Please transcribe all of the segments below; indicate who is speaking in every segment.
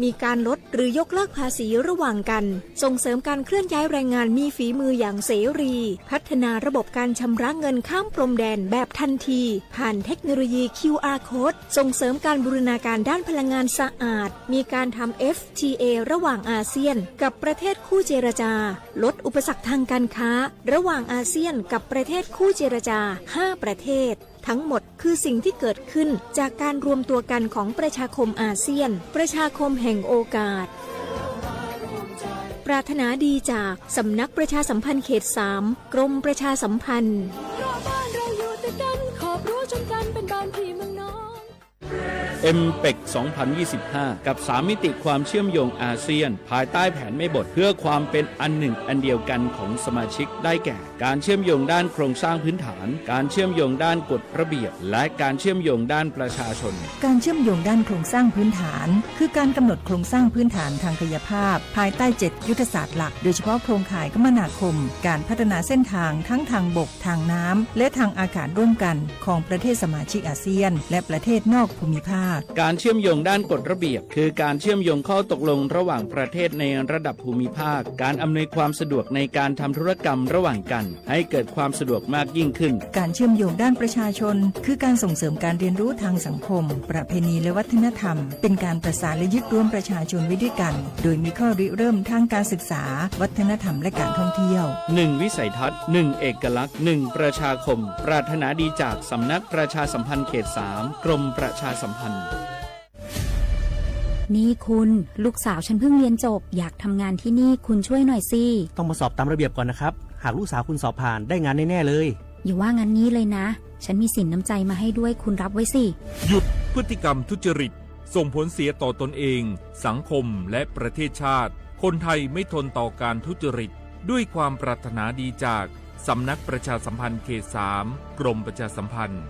Speaker 1: มีการลดหรือยกเลิกภาษีระหว่างกันส่งเสริมการเคลื่อนย้ายแรงงานมีฝีมืออย่างเสรีพัฒนาระบบการชำระเงินข้ามพรมแดนแบบทันทีผ่านเทคโนโลยี QR Code ส่งเสริมการบูรณาการด้านพลังงานสะอาดมีการทำ FTA ระหว่างอาเซียนกับประเทศคู่เจรจาลดอุปสรรคทางการค้าระหว่างอาเซียนกับประเทศคู่เจรจา 5 ประเทศทั้งหมดคือสิ่งที่เกิดขึ้นจากการรวมตัวกันของประชาคมอาเซียนประชาคมแห่งโอกาสปรารถนาดีจากสำนักประชาสัมพันธ์เขต 3 กรมประชาสัมพันธ์บ้านเราอยู่ติดกันขอบรั้วชนกันเป็นบ้านพี่เมืองน้อง
Speaker 2: MPEC 2025 กับ3มิติความเชื่อมโยงอาเซียนภายใต้แผนแม่บทเพื่อความเป็นอันหนึ่งอันเดียวกันของสมาชิกได้แก่การเชื่อมโยงด้านโครงสร้างพื้นฐานการเชื่อมโยงด้านกฎระเบียบและการเชื่อมโยงด้านประชาชน
Speaker 3: การเชื่อมโยงด้านโครงสร้างพื้นฐานคือการกำหนดโครงสร้างพื้นฐานทางกายภาพภายใต้7ยุทธศาสตร์หลักโดยเฉพาะโครงข่ายคมนาคมการพัฒนาเส้นทางทั้งทางบกทางน้ำและทางอากาศร่วมกันของประเทศสมาชิกอาเซียนและประเทศนอกภูมิภาค
Speaker 2: การเชื่อมโยงด้านกฎระเบียบคือการเชื่อมโยงข้อตกลงระหว่างประเทศในระดับภูมิภาคการอำนวยความสะดวกในการทำธุรกรรมระหว่างกันให้เกิดความสะดวกมากยิ่งขึ้น
Speaker 3: การเชื่อมโยงด้านประชาชนคือการส่งเสริมการเรียนรู้ทางสังคมประเพณีและวัฒนธรรมเป็นการประสานและยึดร่วมประชาชนไว้ด้วยกันโดยมีข้อริเริ่มทางการศึกษาวัฒนธรรมและการท่องเที่ยว
Speaker 2: 1วิสัยทัศน์1เอกลักษณ์1ประชาคมปรารถนาดีจากสำนักประชาสัมพันธ์เขต 3 กรมประชาสัมพันธ์
Speaker 4: นี่คุณลูกสาวฉันเพิ่งเรียนจบอยากทำงานที่นี่คุณช่วยหน่อยสิ
Speaker 5: ต้องมาสอบตามระเบียบก่อนนะครับหากลูกสาวคุณสอบผ่านได้งานแน่ๆเลย
Speaker 4: อย่าว่างั้นนี้เลยนะฉันมีสินน้ำใจมาให้ด้วยคุณรับไว้สิ
Speaker 6: หยุดพฤติกรรมทุจริตส่งผลเสียต่อตนเองสังคมและประเทศชาติคนไทยไม่ทนต่อการทุจริตด้วยความปรารถนาดีจากสำนักประชาสัมพันธ์เขต 3 กรมประชาสัมพันธ์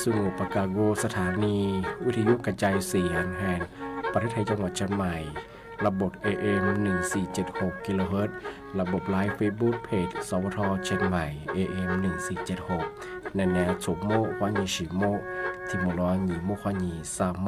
Speaker 7: สุโงปกาโกสถานีวิทยุกระจายเสียงแห่งประเทศไทยจังหวัดเชียงใหม่ระบบ AM 1476 กิโลเฮิรตซ์ระบบไลฟ์เฟซบุ๊กเพจสวทเชียงใหม่ AM 1476แนวโฉมโมฮวานีชิโมทิมร้อนหนีโมฮวานีซาโม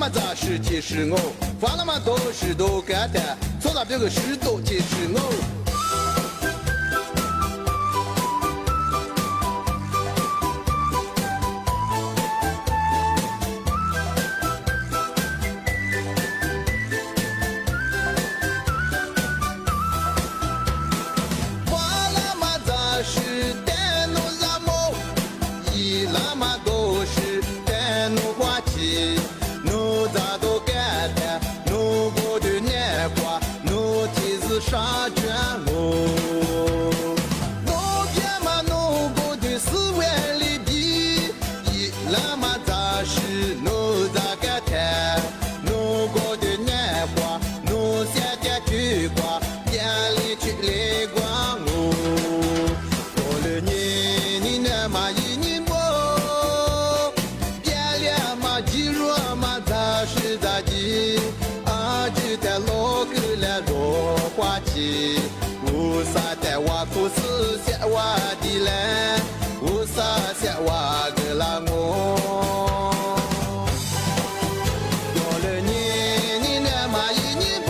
Speaker 8: 咋是其实我，发了嘛都是都干的，错了别个是都其实我。啥卷我？我别嘛弄过的4万里地，一那么咋是弄咋个谈？弄过的年花，弄下的菊花，眼里去来光我。过了年你那么一年过，别了嘛几若嘛咋是咋地？啊，就在老个了罗。花期，无啥带我苦思想我的来，无啥想我个啦我。过了年你那么一年过，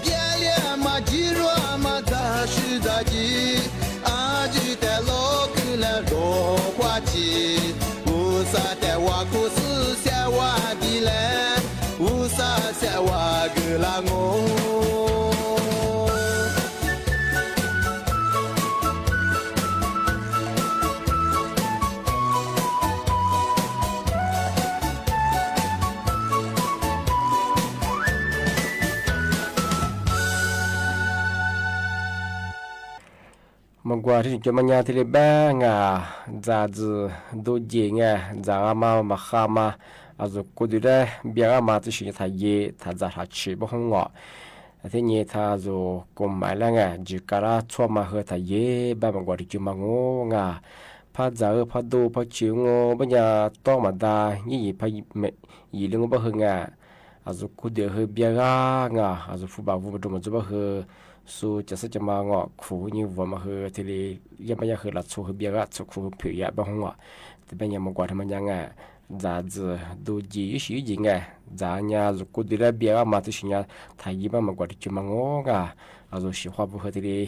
Speaker 8: 别了嘛几若嘛咋是咋地，啊就在老个了罗花期，无啥带我苦思想我的来，无啥想我个啦我。
Speaker 7: Magwa ri jamanya tele banga zazu doje nga zama mahama azu kudura biara ma tshi ta ye ta za ha chi bo honga athenye ta zo komala nga jikara choma he ta ye ba magwa ri jumango nga pa za pa do pa chi ngo banya to ma da yi pa yi lengo ba he nga azu kude he biara nga azu fu ba vu do mo zo ba he soจะจะมาเงาะขู่นี่วัวมาเฮทีเลยยังไม่ยังเฮลัดสู้เฮเบียร์สู้ขู่เผียบ้างอ่ะแต่เป็นยังมากว่าทำมันยังไงจะดูจีสิยังไงจะเนี่ยจะกูดูแลเบียร์มาที่สิ่งนี้ไทยบ้างมากว่าที่จะมางอ่ะอาจจะสิว่าบุเฮทีเลย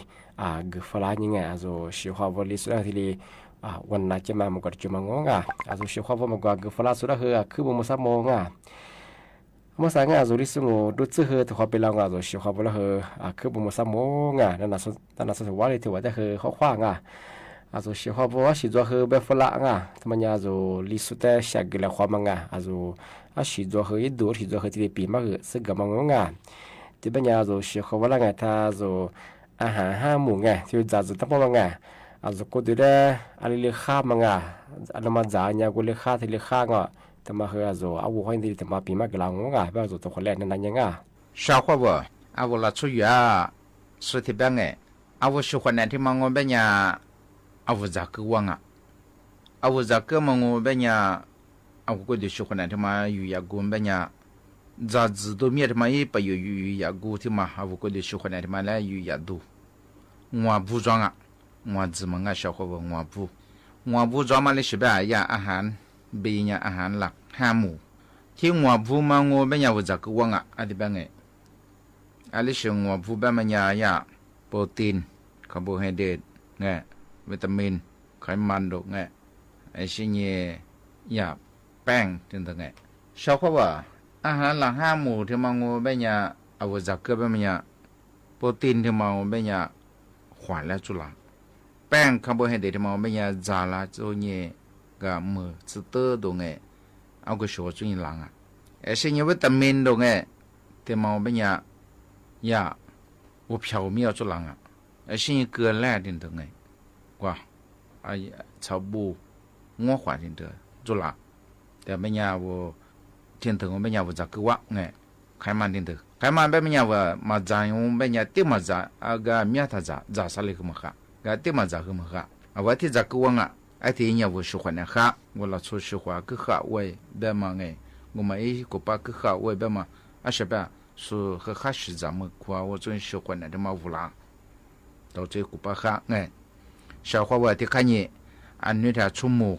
Speaker 7: กฟลายังไงอาจจะสิว่าบุลิสุดทีเลยวันนั้นจะมากว่าที่จะมางอ่ะอาจจะสิว่าบุมากว่ากฟลาสุดเฮคือบุมุสามงอ่ะเมื่อสายงานจุลิสงูดูซื่อเหตุความเป็นเรางานจุสิความเป็นเราคือบุมสามโมงนั่นน่ะสุดว่าเลยถือว่าจะเขาขว้างจุสิความว่าสิจัวแบบฝรั่งทำไมจุลิสุดแต่เสียกเลยความงจุสิจัวยึดดูสิจัวที่ปีมากสึกกับมังที่เป็นจุสิความว่าไงถ้าจุอาหาร5 หมู่ที่จุตั้งป้องจุก็ดูได้อะไรเลี้ยข้ามอันมาจ่ายกูเลี้ยข้าที่เลี้ยข้าแต่มาเฮาโซอาวุธให้ดีแต่มาปีมากลางงาแบบโซตัวคนแรกนั่นยัง
Speaker 9: ชาวว่าบ่อาวุธละชุยาสุดที่บังอาวุธชุคนนั้นที่มางงเบญาอาวุธจักรวงอาวุธจักรมางงเบญาอาวุธก็ดิชุคนนั้นที่มาอยู่ยากุมเบญาจัดตัวเมียที่มาอีไปอยู่ยากูที่มาอาวุธก็ดิชุคนนั้นที่มาแล้วอยู่ยาดูงัวบูจงงัวจิมังชาวว่างัวบูจงมาเลยสิบยาอาหารเบียอาหารหลัก5 หมู่ที่งัวบูมังงเบญาวุจักรวงอธิบังอันนี้เชื่องัวบูเบญายาโปรตีนคาร์โบไฮเดรตวิตามินไขมันดอกไอชิ้นเย่ยาแป้งถึงต่างชาวว่าอาหารหลัก5 หมู่ที่มังงเบญาอวุจักรเบญาโปรตีนที่มังงเบญาขวานและจุลาแป้งคาร์โบไฮเดรตที่มังงเบญาจาราโจเย่ก็มือสเตอร์ตรงเอาก็ชัวร์จุนหลังไอ้สิ่งวิตามินตรงที่มองเป็นยา我飘没有做人ไอ้สิ่งเกลือแร่ดินตรงกว่าไอ้ชาวบูงัวขวานดินเถอะจุละแต่ไม่ยาวเทียนถึงไม่ยาวจะคือว่าไขมันดินเถอะไขมันไม่ยาวมาจางไม่ยาวที่มาจาอากาเมียท่าจะสลิกมาค่ะก็ที่มาจาคือมาค่ะเอาไว้ที่จะคือว่าไอ้ที่เนี่ยว่าสุขเนี่ยค่ะว่าเราช่วยสุขก็ข้าไว้แบบมา我们一个把个好外边嘛，是吧？是和哈是咱们夸我真喜欢的嘛无啦，到这个把哈小花我的看你，俺女的出门，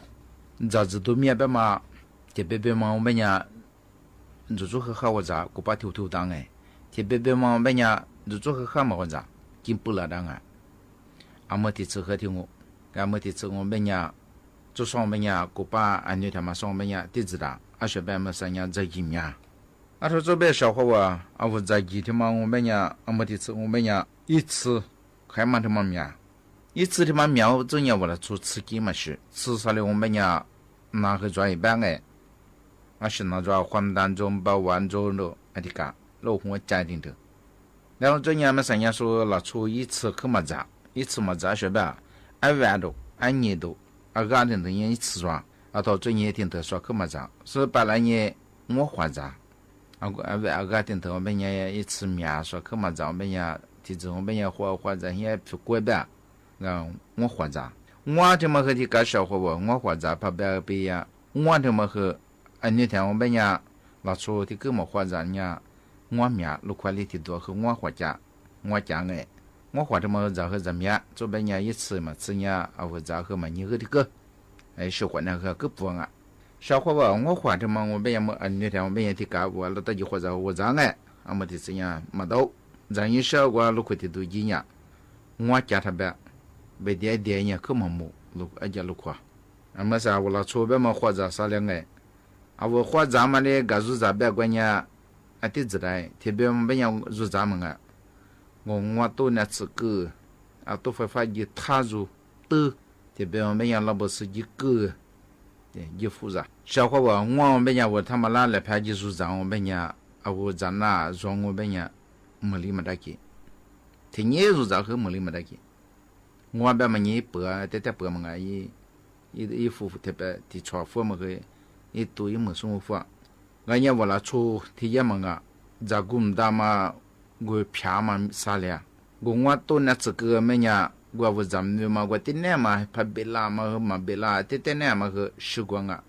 Speaker 9: 咋子都面边嘛，这边嘛我们呀就做和我咋古巴头当哎，特别别嘛别呀就做和嘛我咋进步了当啊，阿么的吃和听我，阿么的吃我别呀，就上别呀古巴安尼他妈上别呀地址的，阿学别么三呀在几呀，阿说这边小伙我阿我在几天嘛我别呀阿么的吃我别呀一次还嘛他妈呀。一次他妈苗正要我来做刺激嘛是，吃啥的我们呀拿去做一般哎，我是拿做黄蛋中包完中的，阿弟讲老红家庭的，然后这年么三年说拿出一次去嘛咋，一次嘛咋学吧，按万多，按年多，阿家庭的人一次做，阿到这年听得说去嘛咋，是把那年我花咋，阿家庭的我们呀一次面说去嘛咋，我们呀提子我们呀花咋也去过吧。我活着，我他妈和你搞小伙我活着，怕别别呀，我他妈和那天我们呀拿出的给我活着呀，我面路块里的多和我活着，我讲哎，我活他妈然后怎么样，这边呀一次嘛，次呀啊我然后嘛你和这个，哎小伙那个个不啊，小伙我活他妈我们呀么那天我们也的搞我了到就活着我讲哎，啊么的这样没到，咱一小我路块的都一样，我家他别。被点呀，可么木路阿家路夸，阿么啥我老出边么或者啥两个，啊我或者嘛的个入杂别关呀，啊地址来，特别么呀入杂么个，我都那次个，啊都会发一踏入的，特别么呀老不是一个，一复杂，小伙我们呀我他妈拿来拍技术上我们呀，啊我在那让我们呀没理没得给，听你入杂和没理没得给。我别么你白在白么个一夫妇特别的炒饭么个一多一么生活，俺也为了出体验么个，在工大嘛我偏嘛啥了，我都那这个么呀，我咱们嘛我今年嘛怕别拉嘛别拉，今年嘛个习惯啊，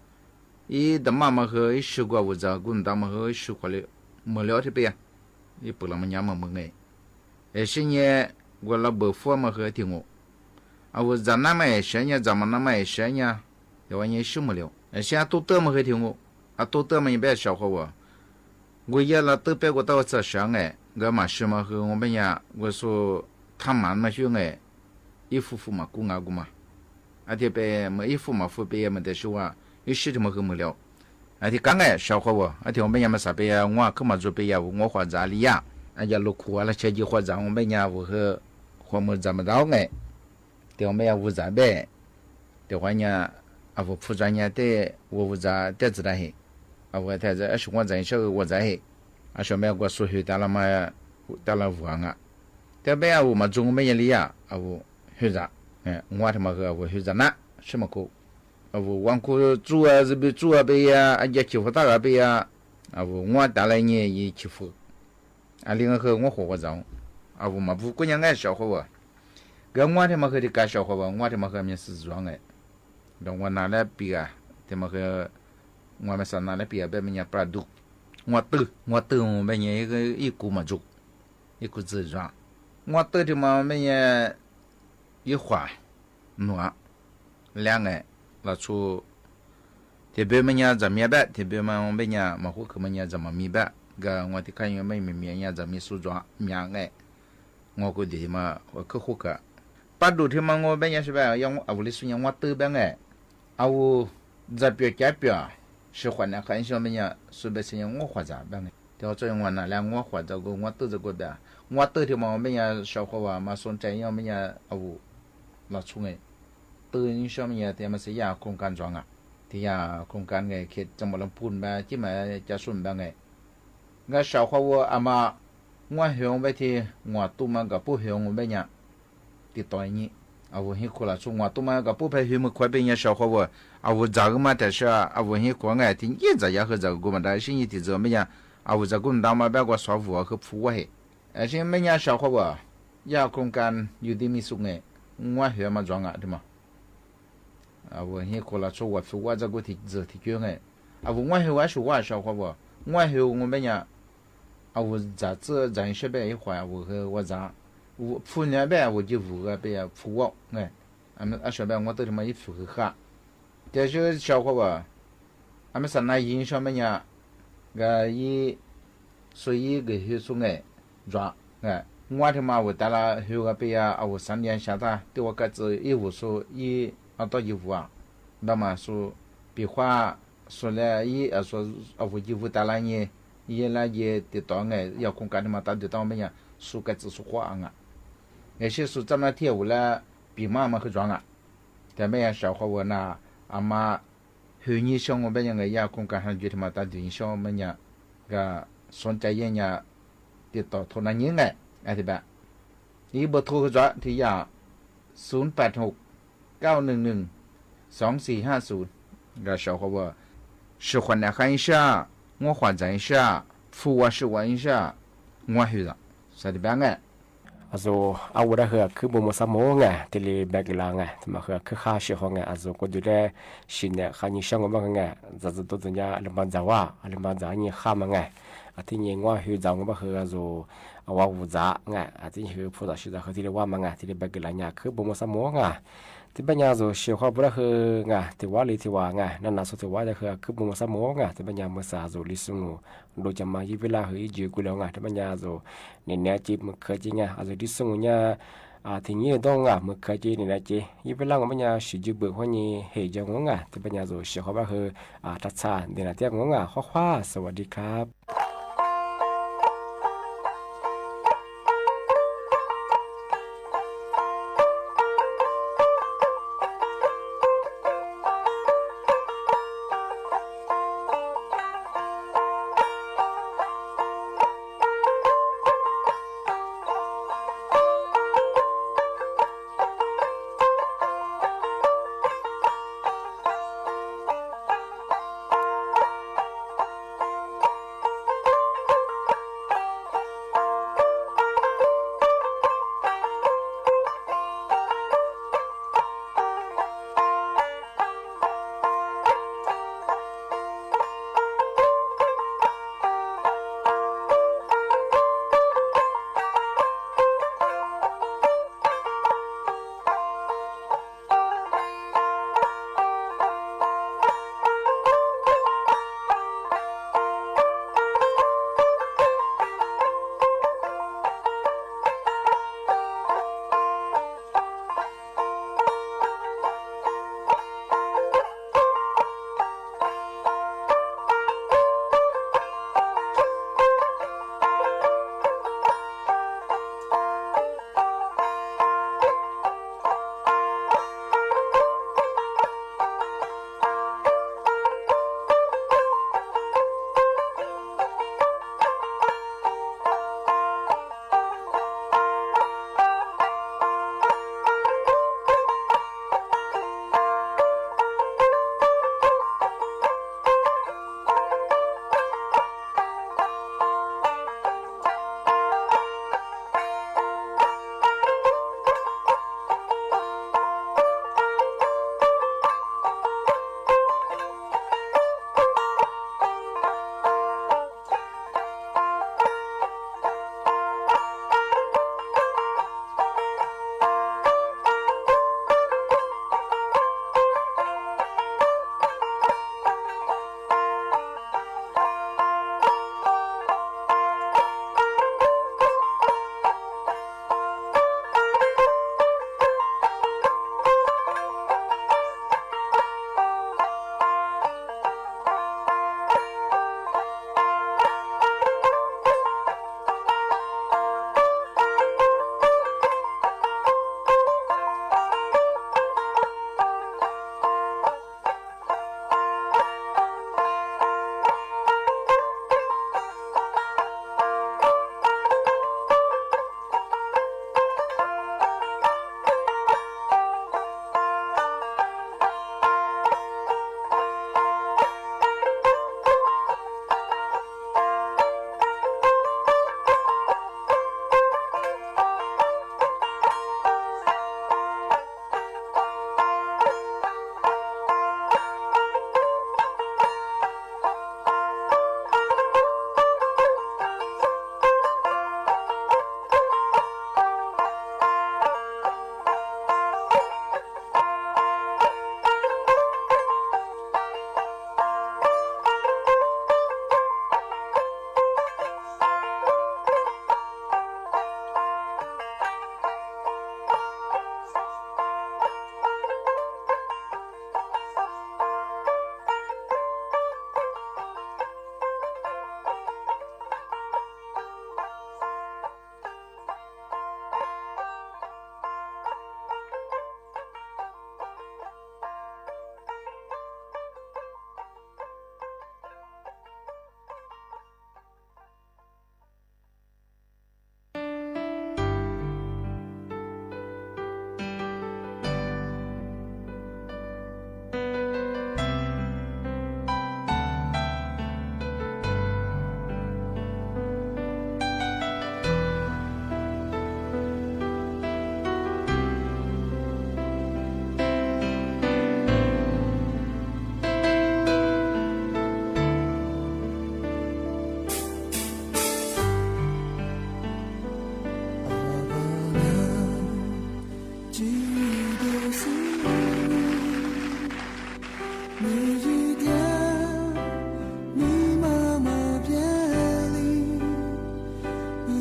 Speaker 9: 一的妈妈和习惯我在工大嘛和习惯了，没了特别，一不那么娘么哎，而且呢我老伯父嘛和听我。啊，我在那么些年，咱们那么些年，要完也受不了。现在都得么还听我，啊，都得么也别笑话我也了都别个到这上哎，我嘛是嘛和我们呀，我说他妈嘛兄哎，一夫妇嘛顾嘛，啊这边么一夫嘛夫别么的说啊，有些的么和没了，啊这刚哎笑话啊这我们呀么啥别呀，我可嘛做别呀，我花咋里呀，啊家路苦啊了，前几花咋我们呀我和花么怎么着哎。对我们要无杂呗，的话呢，啊我铺专业的我无杂的子的嘿，啊我在这是我在小我在嘿，啊小妹我数学到了嘛，到了五啊，这边啊我们中美里啊，啊我学着，我他妈个我学着那什么课，啊我往课做啊这边做啊呗呀，啊也欺负大个呗呀，啊我带来呢也欺负，啊另外个我活着，啊我嘛不过年爱小伙我。跟我他妈和的干小伙吧，我他妈和面是装哎，让我拿来比啊，他妈和我们上拿来比啊，别人家不读，我读我们家一股嘛做，一股自装，我读的嘛我们家一花暖两个拿出，特别们家怎么办？特别嘛我们家嘛户口们家怎么明白？个我的看有没面家怎么梳妆面哎，我估计嘛我可户口。把路天嘛，我本也是吧，要我屋里孙子我都本哎，啊我这边改表是换了很小么呀，随便是我花咋办哎，调这我拿来我花这个我都这个的，我都天嘛我们呀小伙娃嘛说这样么呀啊我老出哎，都你小么呀他们是呀空干装啊，他呀空干哎，去怎么能搬吧，怎么加顺办哎，我小伙娃阿妈，我向外天我都嘛个不向我们呀。的多年，啊，我很苦了，说我都嘛个不配么快变人小伙我，啊，我这个嘛但是啊，我很苦爱听，一直也和这个嘛，但是你的这么样，啊，我这个当嘛别个说服和服我嘿，而且每年小伙我，也空干有的没送哎，我学嘛装啊，对嘛，啊，我很苦了，说我服我这个提这提卷哎，啊，我学我是我小伙我学我们呀，啊，我这人学呗一会儿，我和我咋。我铺那边我就五个边铺我哎，俺们小边我都他妈一铺个哈，但是小伙吧，俺们上那印上面呀，个伊所以个许说哎抓哎。我他妈我带了后个边啊，我3年下他对我个子义务说到义务啊，那么说比话说了说我义务带了你，来也得到哎要空干他妈打得到没呀？说个子说话啊，那些说咱们天我了比妈妈去装啊，但没呀小伙我那阿妈后你想我们个要空干上就他妈打对象我们呀个双ใจ人呀得到头那年哎。对吧？นี่เบอร์โทรก็ที่ยา086-911-2450个小伙伴喜欢来看一下我换证一下付我10万一下我去了啥的办哎
Speaker 7: also aku dah ke bomo samo nga tele bagla nga tama ke kha shi ho nga also ko de shin ne khani shang ma nga za za to nya le ma za wa le ma za ni kha ma nga ati ni ngwa hu za ngwa he also wa wu za nga ati hu pu da shi da he tele wa ma nga tele bagla nya ke bomo samo nga ti ba nya zo shi ho bra he nga ti wa li ti wa nga na na so ti wa da he ke bomo samo nga ti ba nya ma sa zo li sungu do jama yi vela he ji ku lo nga ti ba nya zo ni ne ji ma ke ji nga also di sungu nya thì nhiều đó ngà một cái gì này là gì, như vậy là người nhà sử dụng bữa hoa nhì hệ cho ngỗng ngà, thì bây giờ rồi sẽ có bao hơi thắt xa để là tiếng ngỗng ngà hoa hoa, สวัสดีครับ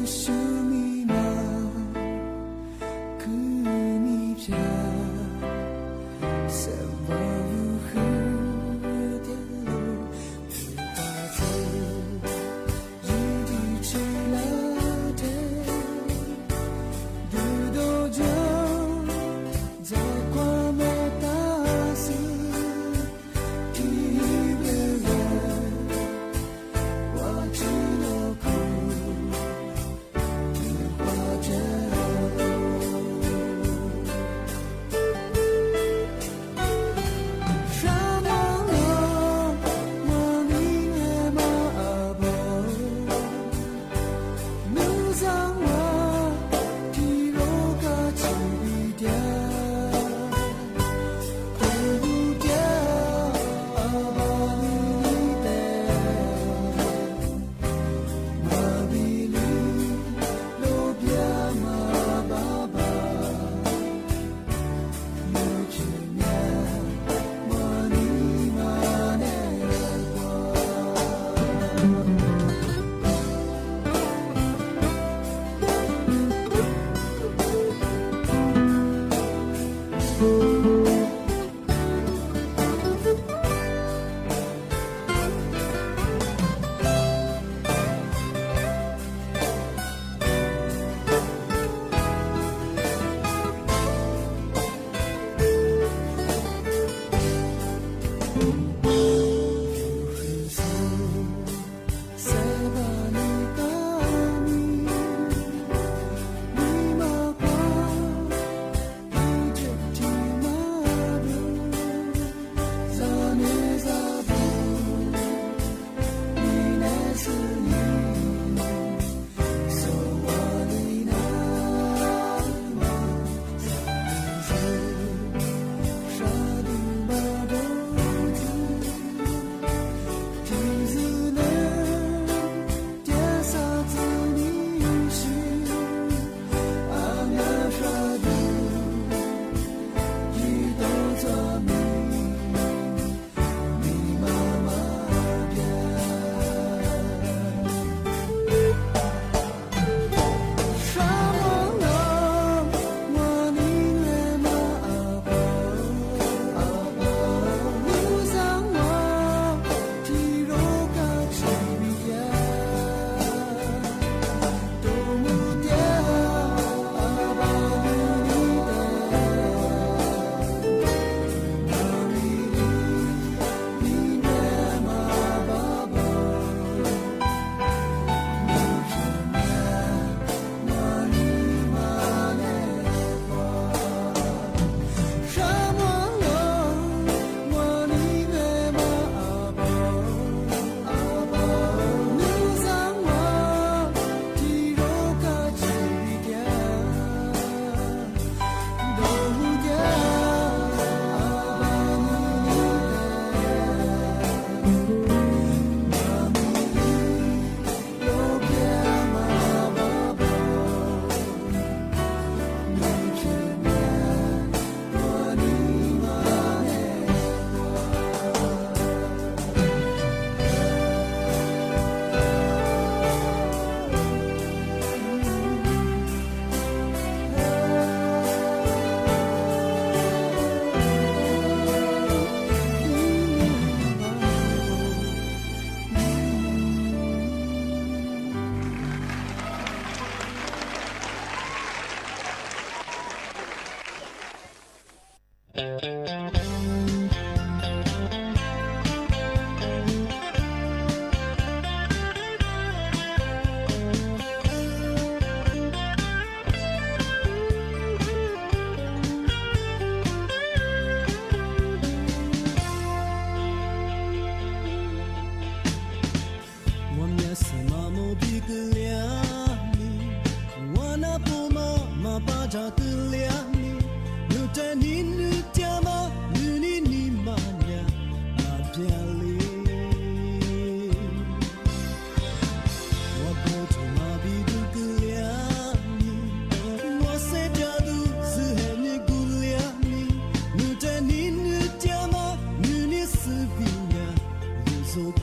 Speaker 8: 是迷茫，可你飘，什么如何掉落的花籽，雨滴吹了的，的多久，在跨过大树，一个人，我只落空。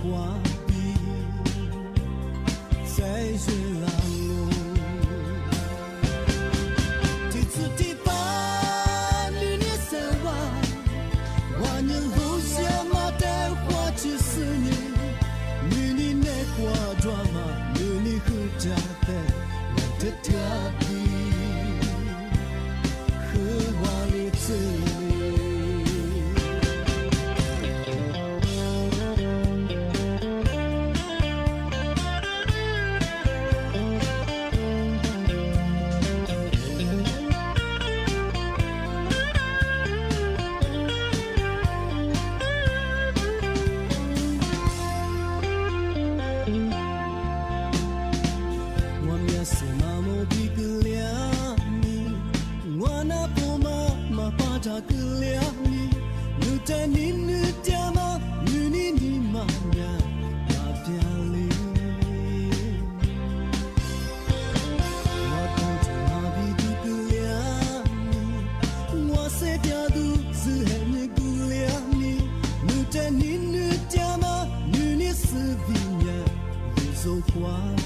Speaker 8: 挂壁，在雪浪落。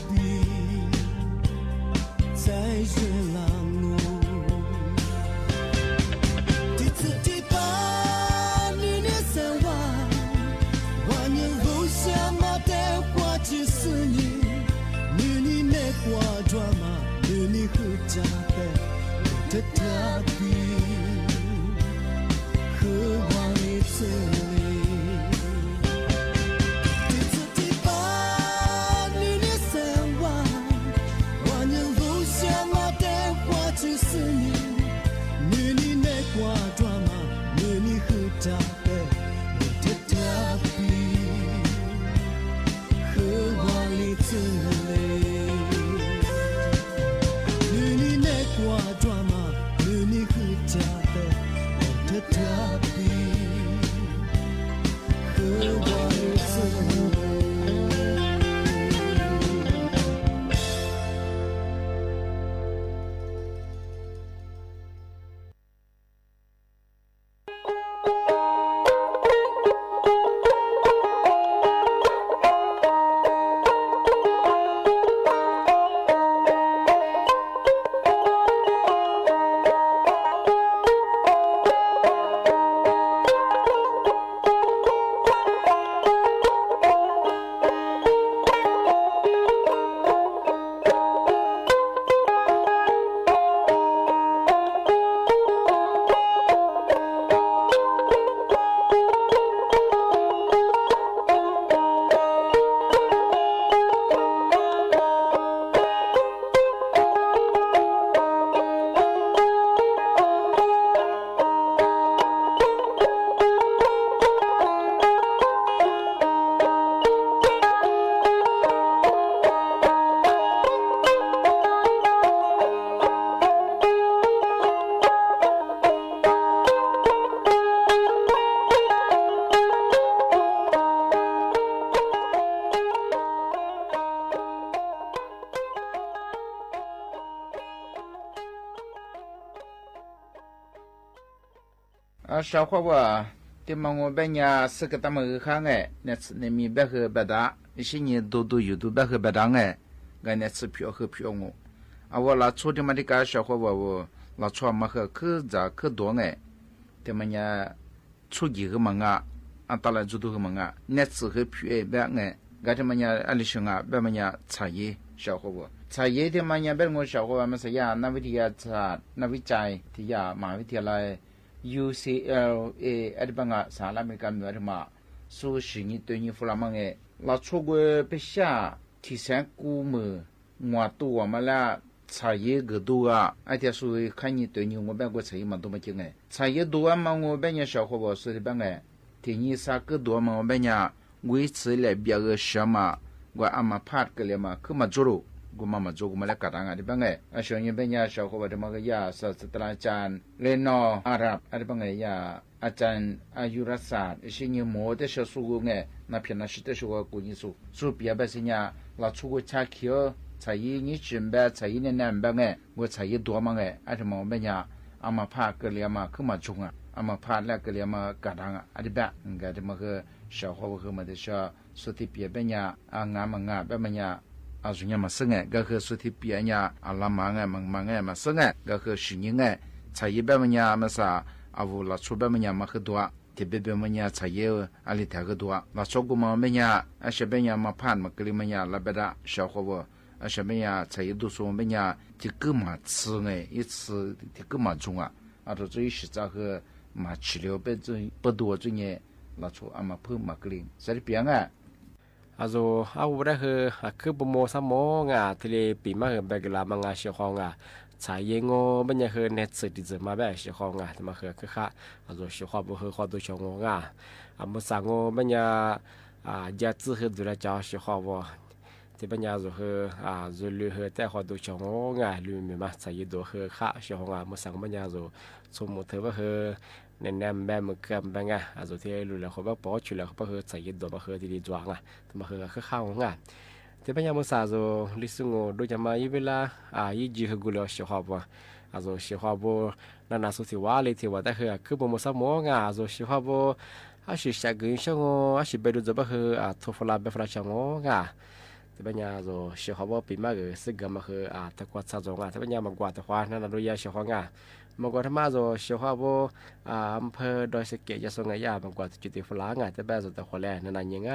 Speaker 8: 比，在热浪哦。第次第八，你年三万，万年后下马的花只是你，你没花抓嘛，你和家的的特别，和往你这里。
Speaker 9: 小伙伴，对嘛我别伢是个他们看哎，那次那米别和别打，一些年多有都别和别打哎，俺那次票和票我，我拉出的嘛的个小伙伴我拉出嘛和可咋可多哎，对嘛伢出几个嘛打来就多个嘛那次和票哎别哎，俺这嘛伢阿里兄别嘛伢茶叶小伙伴。茶叶的嘛伢别我小伙伴们说呀，那位的呀茶，那位斋的呀，马位的来。UCLA 阿里巴巴萨拉米干米的嘛，说是你对你弗拉芒诶，那出国别下提前估么，我都我们俩茶叶个多啊，而且说看你对你我别个茶叶嘛多么精诶，茶叶多啊嘛我别人小伙伴说的别个，提你啥个多嘛我别人维持来别个什么，我阿妈怕个了嘛，可嘛做了。กูมาจูกูมาแล้วกัดอะไรบ้างไงช่วงนี้เป็นยาชาวเขาบอกว่าก็ยาศาสตราจารย์เลนออาหรับอะไรบ้างไงยาอาจารย์อายุรศาสตร์สิ่งนี้หมดแต่ชาวสุกุไงนับเพียงนับสิแต่ชัวกูยิ่งสู้เปียแบบสิ่งนี้เราชูกูชาเขียวใช้ยี่จุนแบบใช้เนี่ยนั่นบ้างไงว่าใช้ตัวมั้งไงอะไรมองเป็นยาอามาพาเกลียมาขึ้นมาจุงอ่ะอามาพาแล้วเกลียมากัดอะไรแบบงั้นที่มันคือชาวเขาคือมันจะชอบสุดที่เปียเป็นยางามแบบมันยาอาจุยมาซึ่งไงก็คือสุดที่เปียเนี่ยอาลามังไงมังไงมาซึ่งไงก็คือสิ่งไงใช้แบบมันเนี่ยมาซาอาวุธลัดชุบแบบมันเนี่ยมาคือตัวที่แบบมันเนี่ยใช้อะไรแถวคือตัวลัดชุบกูมามันเนี่ยอาเชเป็นเนี่ยมาผ่านมากลีมันเนี่ยลับไปได้ชาวเขาว่าอาเชเป็นเนี่ยใช้ดูส่วนมันเนี่ยที่กูมาซื้อไง一次ที่กูมาจงอ่ะอาตัวจุย实在คือมา治疗被จุย不多จุยเนี่ยลัดชุบอามาเพิ่มมากลีใช่เปียงอ่ะ
Speaker 7: เอาได้คือบุโมสมองทะเลปีมาแบกลามังเชียของชายงอบัญญัติเน็ตสิดิจมาแบบเชียของที่มาคือค่ะเชียขอบขอดูชงมุสังบัญญัติยาจืดดูแลเจ้าเชียขอบที่บัญญัติจุลือแต่ขอดูชงลืมมาชายดูค่ะเชียของมุสังบัญญัติสมมติว่าในแนมแบบมือเกิมแบบไงที่รู้แล้วเขาบอกปอชุแล้วเขาบอกใส่ยัดตัวบอกที่ดีจวงที่มาคือข้าวงที่เป็นยังมุสาลิสุงดูจะมาอีเวลายี่จีกุลเชียขอบเชียขอบนั่นน่ะสุดที่ว่าเลยที่ว่าแต่คือบ่มุสามงเชียขอบสิชักกินช่างสิไปดูจะบอกทุฟลาเบฟลาช่าง แต่ปัญญาโซเชียวเขาว่าปีมากเลยซึ่งก็มาคือตะกวาดซาโซงแต่ปัญญามากวาดตะควานั่นเราดูยาเชียวเขามากวาดธรรมะโซเชียวเขาว่าอำเภอดอยสะเก็ดยาสงยามากวาดจุดที่ฝรั่งแต่แบบโซตะควาแลนั่นยัง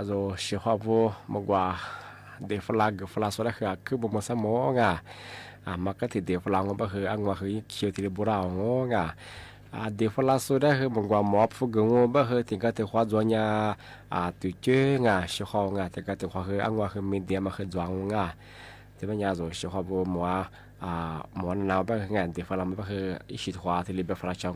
Speaker 7: โซเชียวเขาว่ามากว่าเดฟลางกับฟลาโซได้คือบ่มาสมองมันก็ติดเดฟลางก็คืออังว่าคือเขียวที่บุราองเดฟลาโซได้คือบอกว่าหมอบฟุกงบ่คือถึงก็ถึงความจวนตุเจเชียวเขาถึงก็ถึงความคืออังว่าคือมีเดียมาคือจวงแต่ปัญญาโซเชียวเขาบ่หมอหมอนาวบ่คืองานเดฟลางบ่คืออิชิตว่าที่ลิเบฟลาจัง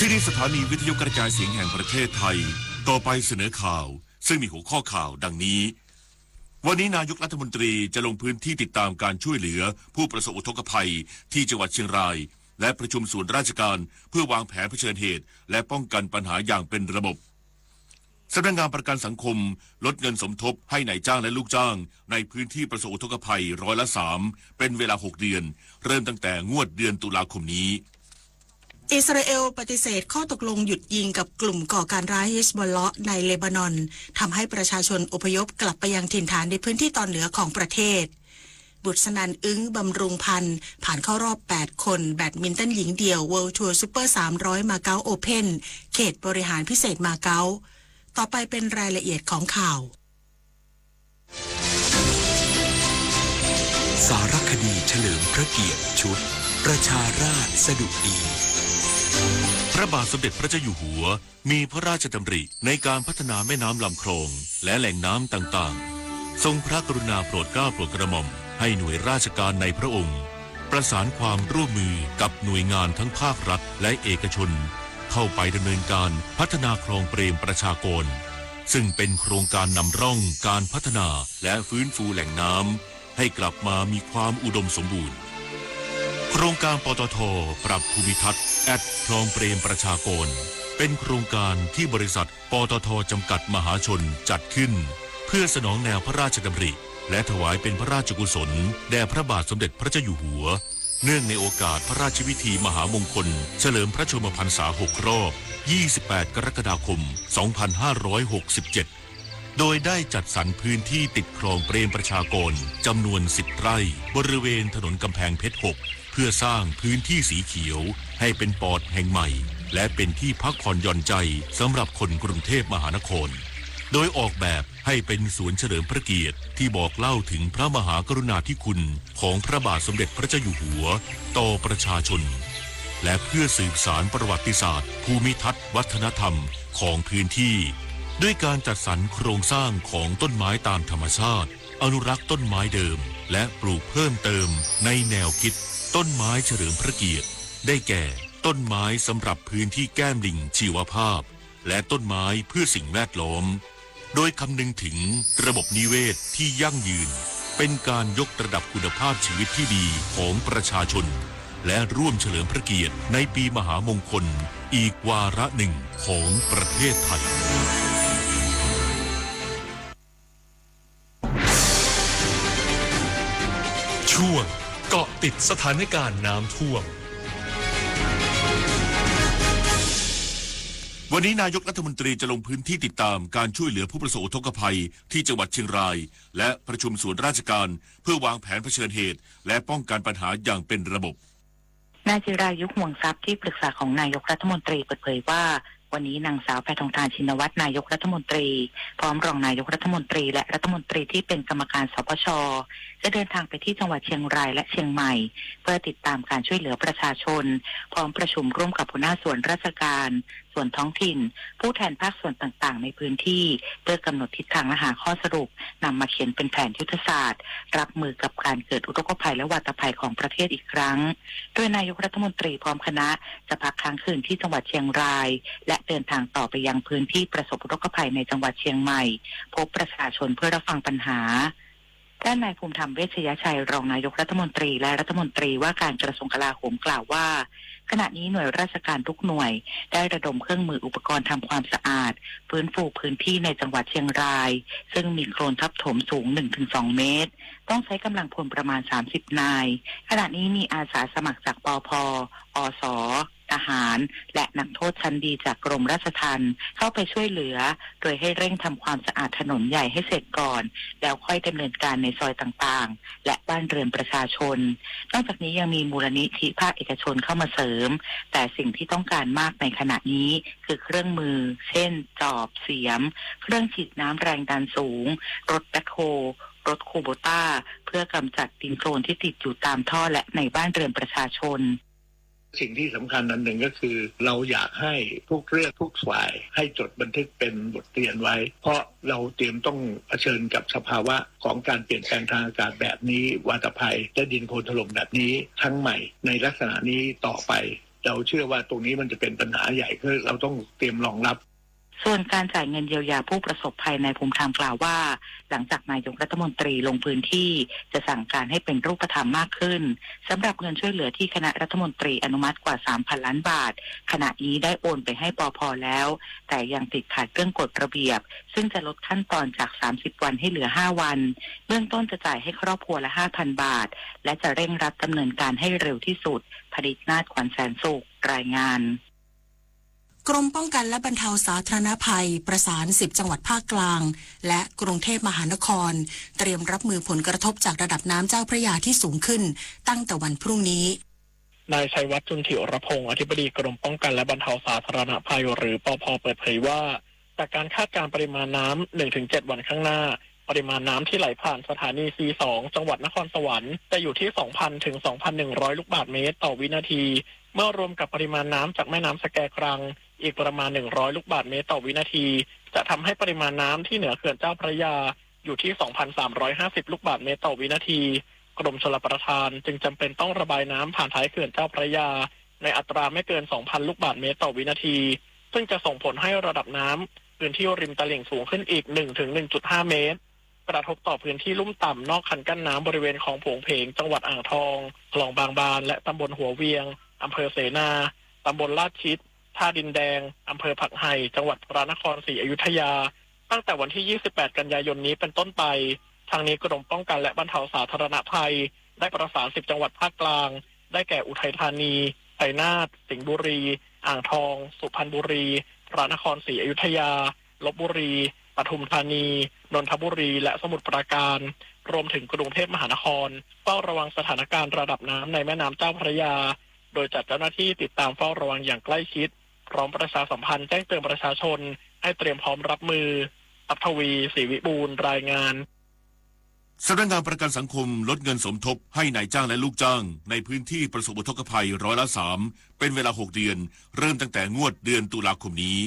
Speaker 10: ที่นี่สถานีวิทยุกระจายเสียงแห่งประเทศไทยต่อไปเสนอข่าวซึ่งมีหัวข้อข่าวดังนี้วันนี้นายกรัฐมนตรีจะลงพื้นที่ติดตามการช่วยเหลือผู้ประสบอุทกภัยที่จังหวัดเชียงรายและประชุมส่วนราชการเพื่อวางแผนเผชิญเหตุและป้องกันปัญหาอย่างเป็นระบบสำนักงานประกันสังคมลดเงินสมทบให้นายจ้างและลูกจ้างในพื้นที่ประสบอุทกภัย3%เป็นเวลา6 เดือนเริ่มตั้งแต่งวดเดือนตุลาคมนี้
Speaker 11: อิสราเอลปฏิเสธข้อตกลงหยุดยิงกับกลุ่มก่อการร้ายฮิซบอลเลาะห์ในเลบานอนทำให้ประชาชนอพยพกลับไปยังถิ่นฐานในพื้นที่ตอนเหนือของประเทศบุษนันท์อึ้งบำรุงพันธ์ผ่านเข้ารอบ8คนแบดมินตันหญิงเดี่ยว World Tour Super 300 มาเก๊าโอเพ่นเขตบริหารพิเศษมาเก๊าต่อไปเป็นรายละเอียดของข่าว
Speaker 12: สารคดีเฉลิมพระเกียรติชุดประชาราษฎร์สดุดี
Speaker 10: พระบาทสมเด็จพระเจ้าอยู่หัวมีพระราชดำริในการพัฒนาแม่น้ำลำคลองและแหล่งน้ำต่างๆทรงพระกรุณาโปรดเกล้าโปรดกระหม่อมให้หน่วยราชการในพระองค์ประสานความร่วมมือกับหน่วยงานทั้งภาครัฐและเอกชนเข้าไปดำเนินการพัฒนาคลองเปรมประชากรซึ่งเป็นโครงการนำร่องการพัฒนาและฟื้นฟูแหล่งน้ำให้กลับมามีความอุดมสมบูรณ์โครงการปตท.ปรับภูมิทัศน์คลองเปรมประชากรเป็นโครงการที่บริษัทปตท.จำกัดมหาชนจัดขึ้นเพื่อสนองแนวพระราชดำริและถวายเป็นพระราชกุศลแด่พระบาทสมเด็จพระเจ้าอยู่หัวเนื่องในโอกาสพระราชพิธีมหามงคลเฉลิมพระชนมพรรษา6 รอบ 28 กรกฎาคม 2567 โดยได้จัดสรรพื้นที่ติดคลองเปรมประชากรจำนวน10 ไร่บริเวณถนนกำแพงเพชร 6 เพื่อสร้างพื้นที่สีเขียวให้เป็นปอดแห่งใหม่และเป็นที่พักผ่อนหย่อนใจสำหรับคนกรุงเทพมหานครโดยออกแบบให้เป็นสวนเฉลิมพระเกียรติที่บอกเล่าถึงพระมหากรุณาธิคุณของพระบาทสมเด็จพระเจ้าอยู่หัวต่อประชาชนและเพื่อสืบสานประวัติศาสตร์ภูมิทัศน์วัฒนธรรมของพื้นที่ด้วยการจัดสรรโครงสร้างของต้นไม้ตามธรรมชาติอนุรักษ์ต้นไม้เดิมและปลูกเพิ่มเติมในแนวคิดต้นไม้เฉลิมพระเกียรติได้แก่ต้นไม้สำหรับพื้นที่แก้มลิงชีวภาพและต้นไม้เพื่อสิ่งแวดล้อมโดยคำนึงถึงระบบนิเวศที่ยั่งยืนเป็นการยกระดับคุณภาพชีวิตที่ดีของประชาชนและร่วมเฉลิมพระเกียรติในปีมหามงคลอีกวาระหนึ่งของประเทศไทย
Speaker 13: ช่วงเกาะติดสถานการณ์น้ำท่วม
Speaker 10: วันนี้นายกรัฐมนตรีจะลงพื้นที่ติดตามการช่วยเหลือผู้ประสบอุทกภัยที่จังหวัดเชียงรายและประชุมส่วนราชการเพื่อวางแผนเผชิญเหตุและป้องกันปัญหาอย่างเป็นระบบ
Speaker 14: นายจิรายุห่วงทรัพย์ที่ปรึกษาของนายกรัฐมนตรีเปิดเผยว่าวันนี้นางสาวแพทองธารชินวัตรนายกรัฐมนตรีพร้อมรองนายกรัฐมนตรีและรัฐมนตรีที่เป็นกรรมการสปช.จะเดินทางไปที่จังหวัดเชียงรายและเชียงใหม่เพื่อติดตามการช่วยเหลือประชาชนพร้อมประชุมร่วมกับหัวหน้าส่วนราชการส่วนท้องถิ่นผู้แทนภาคส่วนต่างๆในพื้นที่เพื่อกำหนดทิศทางและหาข้อสรุปนำมาเขียนเป็นแผนยุทธศาสตร์รับมือกับการเกิดอุทกภัยและวาตภัยของประเทศอีกครั้งโดยนายกรัฐมนตรีพร้อมคณะจะพักค้างคืนที่จังหวัดเชียงรายและเดินทางต่อไปยังพื้นที่ประสบอุทกภัยในจังหวัดเชียงใหม่พบประชาชนเพื่อรับฟังปัญหาด้านนายภูมิธรรมเวชยชัยรองนายกรัฐมนตรีและรัฐมนตรีว่าการกระทรวงกลาโหมกล่าวว่าขณะนี้หน่วยราชการทุกหน่วยได้ระดมเครื่องมืออุปกรณ์ทำความสะอาดฟื้นฟูพื้นที่ในจังหวัดเชียงรายซึ่งมีโคลนทับถมสูง 1-2 เมตรต้องใช้กำลังพลประมาณ30 นายขณะนี้มีอาสาสมัครจากปภ.อส.ทหารและนักโทษชั้นดีจากกรมราชทัณฑ์เข้าไปช่วยเหลือโดยให้เร่งทำความสะอาดถนนใหญ่ให้เสร็จก่อนแล้วค่อยดำเนินการในซอยต่างๆและบ้านเรือนประชาชนนอกจากนี้ยังมีมูลนิธิภาคเอกชนเข้ามาเสริมแต่สิ่งที่ต้องการมากในขณะนี้คือเครื่องมือเช่นจอบเสียมเครื่องฉีดน้ำแรงดันสูงรถแบ็คโฮรถคูโบต้าเพื่อกำจัดดินโคลนที่ติดอยู่ตามท่อและในบ้านเรือนประชาชน
Speaker 15: สิ่งที่สำคัญอันหนึ่งก็คือเราอยากให้ทุกเรื่องทุกฝ่ายให้จดบันทึกเป็นบทเรียนไว้เพราะเราเตรียมต้องเผชิญกับสภาวะของการเปลี่ยนแปลงทางอากาศแบบนี้วาตภัยและดินโคลนถล่มแบบนี้ทั้งใหม่ในลักษณะนี้ต่อไป เราเชื่อว่าตรงนี้มันจะเป็นปัญหาใหญ่คือเราต้องเตรียมรองรับ
Speaker 14: ส่วนการจ่ายเงินเยียวยาผู้ประสบภัยนายภูมิธรรมกล่าวว่าหลังจากนายกรัฐมนตรีลงพื้นที่จะสั่งการให้เป็นรูปธรรมมากขึ้นสำหรับเงินช่วยเหลือที่คณะรัฐมนตรีอนุมัติกว่า 3,000 ล้านบาทขณะนี้ได้โอนไปให้ปภ.แล้วแต่ยังติดขัดเรื่องกฎระเบียบซึ่งจะลดขั้นตอนจาก30วันให้เหลือ5วันเบื้องต้นจะจ่ายให้ครอบครัวละ 5,000 บาทและจะเร่งรัดดำเนินการให้เร็วที่สุดผลิตนาฏขวัญแสนสุขรายงานกรมป้องกันและบรรเทาสาธารณภัยประสาน10จังหวัดภาคกลางและกรุงเทพมหานครเตรียมรับมือผลกระทบจากระดับน้ำเจ้าพระยาที่สูงขึ้นตั้งแต่วันพรุ่งนี้นายชัยวัฒน์จุนถิรพงศ์อธิบดีกรมป้องกันและบรรเทาสาธารณภัยหรือปภ.เปิดเผยว่าจากการคาดการณ์ปริมาณน้ำ 1-7 วันข้างหน้าปริมาณน้ำที่ไหลผ่านสถานี C2 จังหวัดนครสวรรค์จะอยู่ที่ 2,000 ถึง 2,100 ลูกบาศก์เมตรต่อวินาทีเมื่อรวมกับปริมาณน้ำจากแม่น้ำสแกกรังอีกประมาณ100ลูกบาศก์เมตรต่อวินาทีจะทำให้ปริมาณน้ำที่เหนือเขื่อนเจ้าพระยาอยู่ที่ 2,350 ลูกบาศก์เมตรต่อวินาทีกรมชลประทานจึงจำเป็นต้องระบายน้ำผ่านท้ายเขื่อนเจ้าพระยาในอัตราไม่เกิน 2,000 ลูกบาศก์เมตรต่อวินาทีซึ่งจะส่งผลให้ระดับน้ำพื้นที่ริมตลิ่งสูงขึ้นอีก 1-1.5 เมตรกระทบต่อพื้นที่ลุ่มต่ำนอกคันกั้นน้ำบริเวณคลองโผงเพงจังหวัดอ่างทองคลองบางบานและตำบลหัวเวียงอำเภอเสนาตำบลลาดชิดท่าดินแดงอำเภอผักไห่จังหวัดพระนครศรีอยุธยาตั้งแต่วันที่28กันยายนนี้เป็นต้นไปทางนี้กรมป้องกันและบรรเทาสาธารณภัยได้ประสาน10จังหวัดภาคกลางได้แก่อุทัยธานีชัยนาทสิงห์บุรีอ่างทองสุพรรณบุรีพระนครศรีอยุธยาลพบุรีปทุมธานีนนทบุรีและสมุทรปราการรวมถึงกรุงเทพมหานครเฝ้าระวังสถานการณ์ระดับน้ำในแม่น้ำเจ้าพระยาโดยจัดเจ้าหน้าที่ติดตามเฝ้าระวังอย่างใกล้ชิดพร้อมประชาสัมพันธ์แจ้งเตือนประชาชนให้เตรียมพร้อมรับมืออัพทวีศรีวิบูลย์รายงาน
Speaker 10: สำนักงานประกันสังคมลดเงินสมทบให้นายจ้างและลูกจ้างในพื้นที่ประสบอุทกภัย3%เป็นเวลา6เดือนเริ่มตั้งแต่งวดเดือนตุลาคมนี้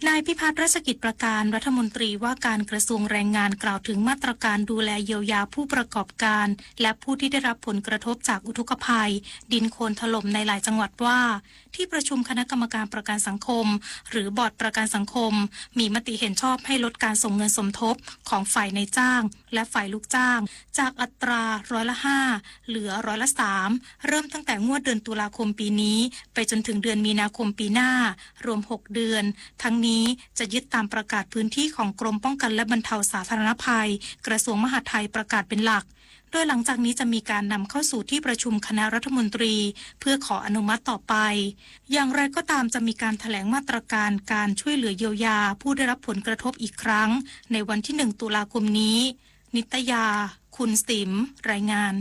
Speaker 10: นายพิพัฒน์รัชกิจประการรัฐมนตรีว่าการกระทรวงแรงงานกล่าวถึงมาตรการดูแลเยียวยาผู้ประกอบการและผู้ที่ได้รับผลกระทบจากอุทกภัยดินโคลนถล่มในหลายจังหวัดว่าที่ประชุมคณะกรรมการประกันสังคมหรือบอร์ดประกันสังคมมีมติเห็นชอบให้ลดการส่งเงินสมทบของฝ่ายนายจ้างและฝ่ายลูกจ้างจากอัตรา5%เหลือ3%เริ่มตั้งแต่งวดเดือนตุลาคมปีนี้ไปจนถึงเดือนมีนาคมปีหน้ารวม6เดือนทั้งนี้จะยึดตามประกาศพื้นที่ของกรมป้องกันและบรรเทาสาธารณภัยกระทรวงมหาดไทยประกาศเป็นหลักโดยหลังจากนี้จะมีการนำเข้าสู่ที่ประชุมคณะรัฐมนตรีเพื่อขออนุมัติต่อไปอย่างไรก็ตามจะมีการแถลงมาตรการการช่วยเหลือเยียวยาผู้ได้รับผลกระทบอีกครั้งในวันที่1ตุลาคมนี้นิตยาคุณสิมรายงาน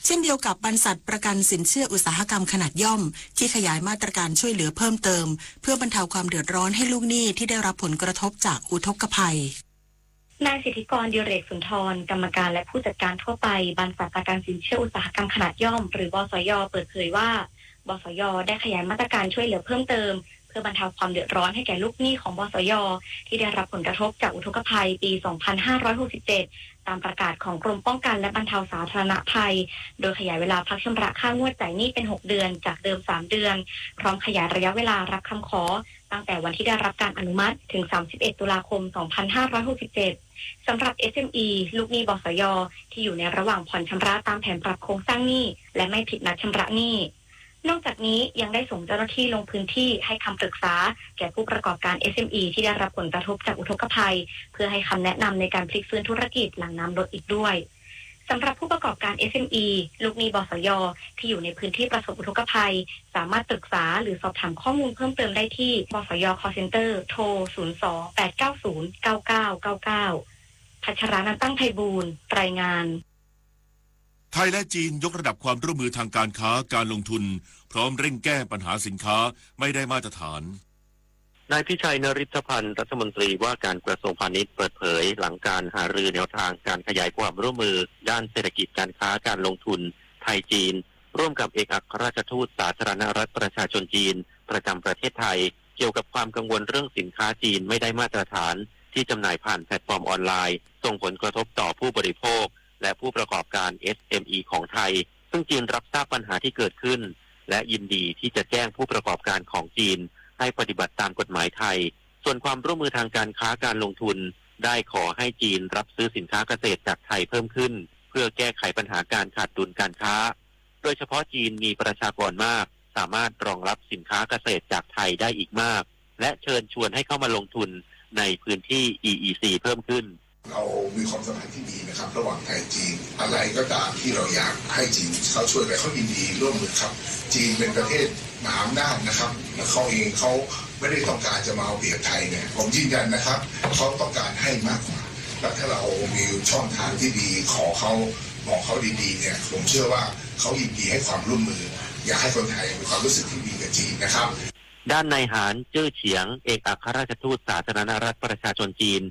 Speaker 10: เช่นเดียวกับบรรษัทประกันสินเชื่ออุตสาหกรรมขนาดย่อมที่ขยายมาตรการช่วยเหลือเพิ่มเติมเพื่อบรรเทาความเดือดร้อนให้ลูกหนี้ที่ได้รับผลกระทบจากอุทกภัยนายสิทธิกรดิเรกสุนทรกรรมการและผู้จัดการทั่วไปบรรษัทประกันสินเชื่ออุตสาหกรรมขนาดย่อมหรือบสย.เปิดเผยว่าบสย.ได้ขยายมาตรการช่วยเหลือเพิ่มเติมเพื่อบรรเทาความเดือดร้อนให้แก่ลูกหนี้ของบสย.ที่ได้รับผลกระทบจากอุทกภัยปี 2567 ตามประกาศของกรมป้องกันและบรรเทาสาธารณภัยโดยขยายเวลาพักชำระค่างวดจ่ายหนี้เป็น6เดือนจากเดิม3เดือนพร้อมขยายระยะเวลารับคำขอตั้งแต่วันที่ได้รับการอนุมัติถึง31ตุลาคม 2567 สำหรับ SME ลูกหนี้บสย.ที่อยู่ในระหว่างผ่อนชำระตามแผนปรับโครงสร้างหนี้และไม่ผิดนัดชำระหนี้นอกจากนี้ยังได้ส่งเจ้าหน้าที่ลงพื้นที่ให้คำปรึกษาแก่ผู้ประกอบการ SME ที่ได้รับผลกระทบจากอุทกภัยเพื่อให้คำแนะนำในการพลิกฟื้นธุรกิจหลังน้ำลดอีกด้วยสำหรับผู้ประกอบการ SME ลูกหนี้บสย.ที่อยู่ในพื้นที่ประสบอุทกภัยสามารถปรึกษาหรือสอบถามข้อมูลเพิ่มเติมได้ที่บสย. Call Center โทร 02-890-9999 พัชรานันตั้งไพบูลย์รายงานไทยและจีนยกระดับความร่วมมือทางการค้าการลงทุนพร้อมเร่งแก้ปัญหาสินค้าไม่ได้มาตรฐานนายพิชัยนฤทธพันธ์รัฐมนตรีว่าการกระทรวงพาณิชย์เปิดเผยหลังการหารือแนวทางการขยายความร่วมมือด้านเศรษฐกิจการค้าการลงทุนไทยจีนร่วมกับเอกอัครราชทูตสาธารณรัฐประชาชนจีนประจำประเทศไทยเกี่ยวกับความกังวลเรื่องสินค้าจีนไม่ได้มาตรฐานที่จำหน่ายผ่านแพลตฟอร์มออนไลน์ส่งผลกระทบต่อผู้บริโภคและผู้ประกอบการ SME ของไทยซึ่งจีนรับทราบปัญหาที่เกิดขึ้น
Speaker 16: และยินดีที่จะแจ้งผู้ประกอบการของจีนให้ปฏิบัติตามกฎหมายไทยส่วนความร่วมมือทางการค้าการลงทุนได้ขอให้จีนรับซื้อสินค้าเกษตรจากไทยเพิ่มขึ้นเพื่อแก้ไขปัญหาการขาดดุลการค้าโดยเฉพาะจีนมีประชากรมากสามารถรองรับสินค้าเกษตรจากไทยได้อีกมากและเชิญชวนให้เข้ามาลงทุนในพื้นที่ EEC เพิ่มขึ้น
Speaker 17: เรามีความสัมพันธ์ที่ดีนะครับระหว่างไทยจีนอะไรก็ตามที่เราอยากให้จีนเขาช่วยอะไรเขายินดีร่วมมือครับจีนเป็นประเทศมหาอำนาจนะครับและเขาเองเขาไม่ได้ต้องการจะมาเอาเปรียบไทยเนี่ยผมยืนยันนะครับเขาต้องการให้มากกว่าและถ้าเรามีช่องทางที่ดีขอเขาบอกเขาดีๆเนี่ยผมเชื่อว่าเขายินดีให้ความร่วมมืออยากให้คนไทยมีความรู้สึกที่ดีกับจีนนะครับ
Speaker 16: ด้านนายหานเจ้อเฉียงเอกอัครราชทูตสาธารณรัฐประชาชนจีน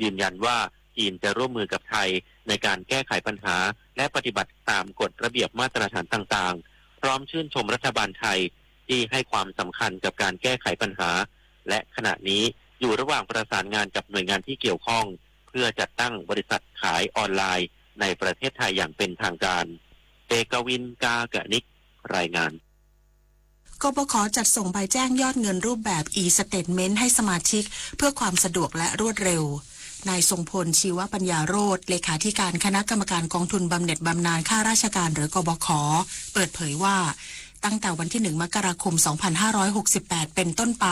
Speaker 16: ยืนยันว่าจีนจะร่วมมือกับไทยในการแก้ไขปัญหาและปฏิบัติตามกฎระเบียบมาตรฐานต่างๆพร้อมชื่นชมรัฐบาลไทยที่ให้ความสำคัญกับการแก้ไขปัญหาและขณะนี้อยู่ระหว่างประสานงานกับหน่วยงานที่เกี่ยวข้องเพื่อจัดตั้งบริษัทขายออนไลน์ในประเทศไทยอย่างเป็นทางการเอกวินกากะนิกรายงาน
Speaker 11: กปข.จัดส่งใบแจ้งยอดเงินรูปแบบ e-statement ให้สมาชิกเพื่อความสะดวกและรวดเร็วนายทรงพลชีวปัญญาโรจน์เลขาธิการคณะกรรมการกองทุนบำเหน็จบำนาญข้าราชการหรือกบข.เปิดเผยว่าตั้งแต่วันที่1 มกราคม 2568 เป็นต้นไป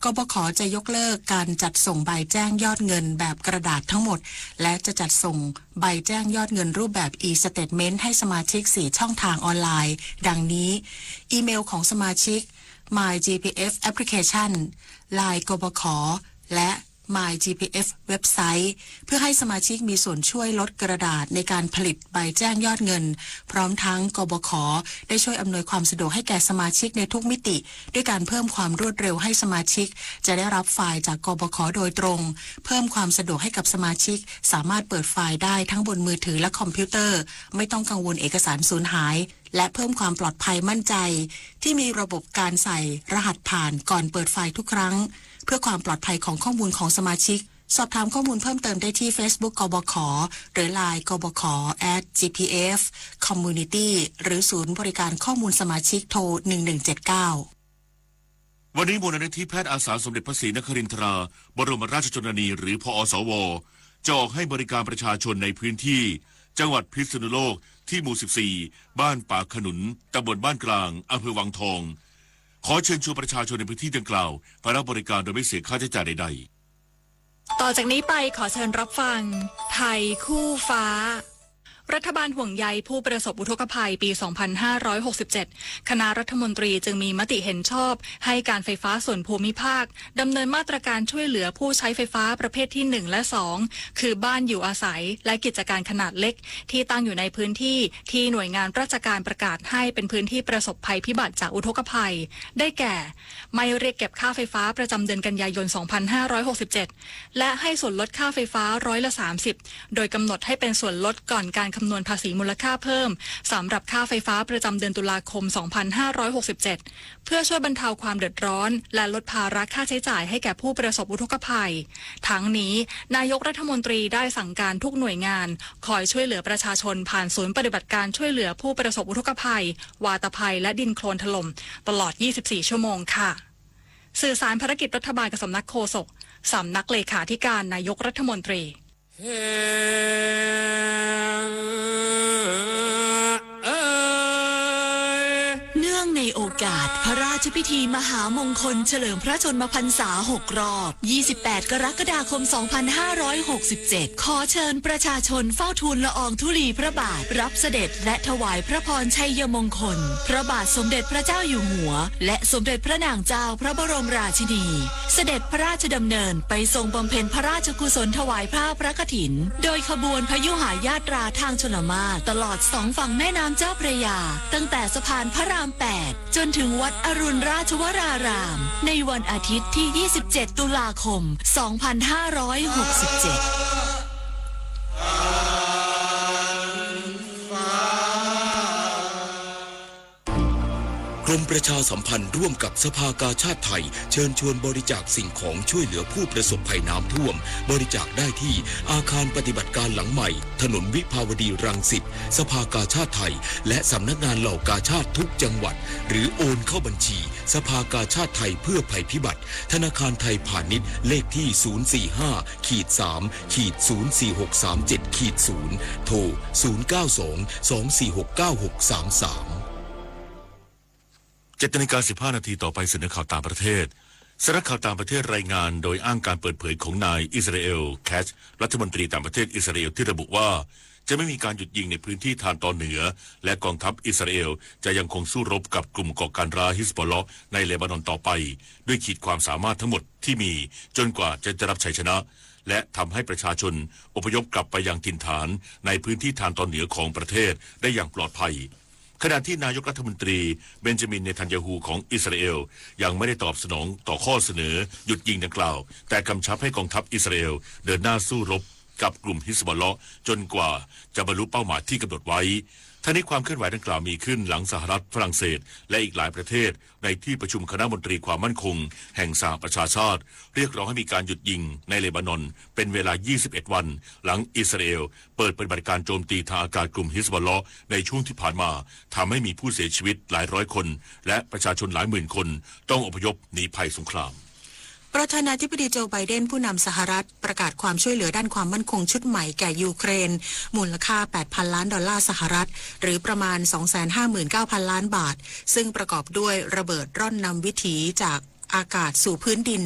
Speaker 11: กบข.จะยกเลิกการจัดส่งใบแจ้งยอดเงินแบบกระดาษทั้งหมดและจะจัดส่งใบแจ้งยอดเงินรูปแบบ e-statement ให้สมาชิก4ช่องทางออนไลน์ดังนี้อีเมลของสมาชิก MyGPF Application LINE กบข.และMyGPF เว็บไซต์เพื่อให้สมาชิกมีส่วนช่วยลดกระดาษในการผลิตใบแจ้งยอดเงินพร้อมทั้งกบข.ได้ช่วยอำนวยความสะดวกให้แก่สมาชิกในทุกมิติด้วยการเพิ่มความรวดเร็วให้สมาชิกจะได้รับไฟล์จากกบข.โดยตรงเพิ่มความสะดวกให้กับสมาชิกสามารถเปิดไฟล์ได้ทั้งบนมือถือและคอมพิวเตอร์ไม่ต้องกังวลเอกสารสูญหายและเพิ่มความปลอดภัยมั่นใจที่มีระบบการใส่รหัสผ่านก่อนเปิดไฟล์ทุกครั้งเพื่อความปลอดภัยของข้อมูลของสมาชิกสอบถามข้อมูลเพิ่มเติมได้ที่ Facebook กบข.หรือ LINE กบข. @gpf community หรือศูนย์บริการข้อมูลสมาชิกโทร 1179
Speaker 10: วันนี้มูลนิธิแพทย์อาสาสมเด็จพระศรีนครินทราบรมราชชนนีหรือพอสว.จะออกให้บริการประชาชนในพื้นที่จังหวัดพิษณุโลกที่หมู่ 14 บ้านป่าขนุนตำบลบ้านกลางอำเภอวังทองขอเชิญชวนประชาชนในพื้นที่ดังกล่าวไปรับบริการโดยไม่เสียค่าใช้จ่ายใดๆ
Speaker 18: ต่อจากนี้ไปขอเชิญรับฟังไทยคู่ฟ้ารัฐบาลห่วงใยผู้ประสบอุทกภัยปี 2567 คณะรัฐมนตรีจึงมีมติเห็นชอบให้การไฟฟ้าส่วนภูมิภาคดำเนินมาตรการช่วยเหลือผู้ใช้ไฟฟ้าประเภทที่ 1 และ 2 คือบ้านอยู่อาศัยและกิจการขนาดเล็กที่ตั้งอยู่ในพื้นที่ที่หน่วยงานราชการประกาศให้เป็นพื้นที่ประสบภัยพิบัติจากอุทกภัยได้แก่ไม่เรียกเก็บค่าไฟฟ้าประจำเดือนกันยายน 2567 และให้ส่วนลดค่าไฟฟ้า30%โดยกำหนดให้เป็นส่วนลดก่อนการคำนวณภาษีมูลค่าเพิ่มสำหรับค่าไฟฟ้าประจำเดือนตุลาคม 2567 เพื่อช่วยบรรเทาความเดือดร้อนและลดภาระค่าใช้จ่ายให้แก่ผู้ประสบอุทกภัยทั้งนี้นายกรัฐมนตรีได้สั่งการทุกหน่วยงานคอยช่วยเหลือประชาชนผ่านศูนย์ปฏิบัติการช่วยเหลือผู้ประสบอุทกภัยวาตภัยและดินโคลนถล่มตลอด 24 ชั่วโมงค่ะสื่อสารภารกิจรัฐบาลกับสำนักโฆษกสำนักเลขาธิการนายกรัฐมนตรี
Speaker 19: เนื่องในโอกาสพระราชพิธีมหามงคลเฉลิมพระชนมพรรษา6 รอบ 28 กรกฎาคม 2567 ขอเชิญประชาชนเฝ้าทูลละอองธุลีพระบาทรับเสด็จและถวายพระพรชัยมงคลพระบาทสมเด็จพระเจ้าอยู่หัวและสมเด็จพระนางเจ้าพระบรมราชินีเสด็จพระราชดำเนินไปทรงบำเพ็ญพระราชกุศลถวายผ้าพระกฐินโดยขบวนพยุหายาตราทางชลมารตลอด2 ฝั่งแม่น้ำเจ้าพระยาตั้งแต่สะพานพระราม 8 จนถึงวัดอรุณราชวรารามในวันอาทิตย์ที่ 27 ตุลาคม 2567
Speaker 12: โคร รมประชาสัมพันธ์ร่วมกับสภากาชาดไทยเชิญชวนบริจาคสิ่งของช่วยเหลือผู้ประสบภัยน้ำท่วมบริจาคได้ที่อาคารปฏิบัติการหลังใหม่ถนนวิภาวดีรังสิตสภากาชาดไทยและสำนักงานเหล่ากาชาดทุกจังหวัดหรือโอนเข้าบัญชีสภากาชาดไทยเพื่อภัยพิบัติธนาคารไทยพาณิชย์เลขที่045-3-44637-0โทร092-246-9633
Speaker 10: 7:15 นาทีต่อไปเสนอข่าวต่างประเทศสำนักข่าวต่างประเทศรายงานโดยอ้างการเปิดเผยของนายอิสราเอลแคชรัฐมนตรีต่างประเทศอิสราเอลที่ระบุว่าจะไม่มีการหยุดยิงในพื้นที่ทางตอนเหนือและกองทัพอิสราเอลจะยังคงสู้รบกับกลุ่มก่อการร้ายฮิสบอลเลาะห์ในเลบานอนต่อไปด้วยขีดความสามารถทั้งหมดที่มีจนกว่าจะได้รับชัยชนะและทำให้ประชาชนอพยพกลับไปยังถิ่นฐานในพื้นที่ทางตอนเหนือของประเทศได้อย่างปลอดภัยขณะที่นายกรัฐมนตรีเบนจามินเนทันยาฮูของอิสราเอลยังไม่ได้ตอบสนองต่อข้อเสนอหยุดยิงดังกล่าวแต่กำชับให้กองทัพอิสราเอลเดินหน้าสู้รบกับกลุ่มฮิสบอลเลาะห์จนกว่าจะบรรลุเป้าหมายที่กำหนดไว้ทั้งนี้ความเคลื่อนไหวดังกล่าวมีขึ้นหลังสหรัฐฝรั่งเศสและอีกหลายประเทศในที่ประชุมคณะมนตรีความมั่นคงแห่งสหประชาชาติเรียกร้องให้มีการหยุดยิงในเลบานอนเป็นเวลา 21 วันหลังอิสราเอลเปิดปฏิบัติการโจมตีทางอากาศกลุ่มฮิสบอลเลาะห์ในช่วงที่ผ่านมาทำให้มีผู้เสียชีวิตหลายร้อยคนและประชาชนหลายหมื่นคนต้องอพยพหนีภัยสงคราม
Speaker 11: ประธานาธิบดีโจไบเดนผู้นำสหรัฐประกาศความช่วยเหลือด้านความมั่นคงชุดใหม่แก่ยูเครนมูลค่า 8,000 ล้านดอลลาร์สหรัฐหรือประมาณ 259,000 ล้านบาทซึ่งประกอบด้วยระเบิดร่อนนำวิถีจากอากาศสู่พื้นดิน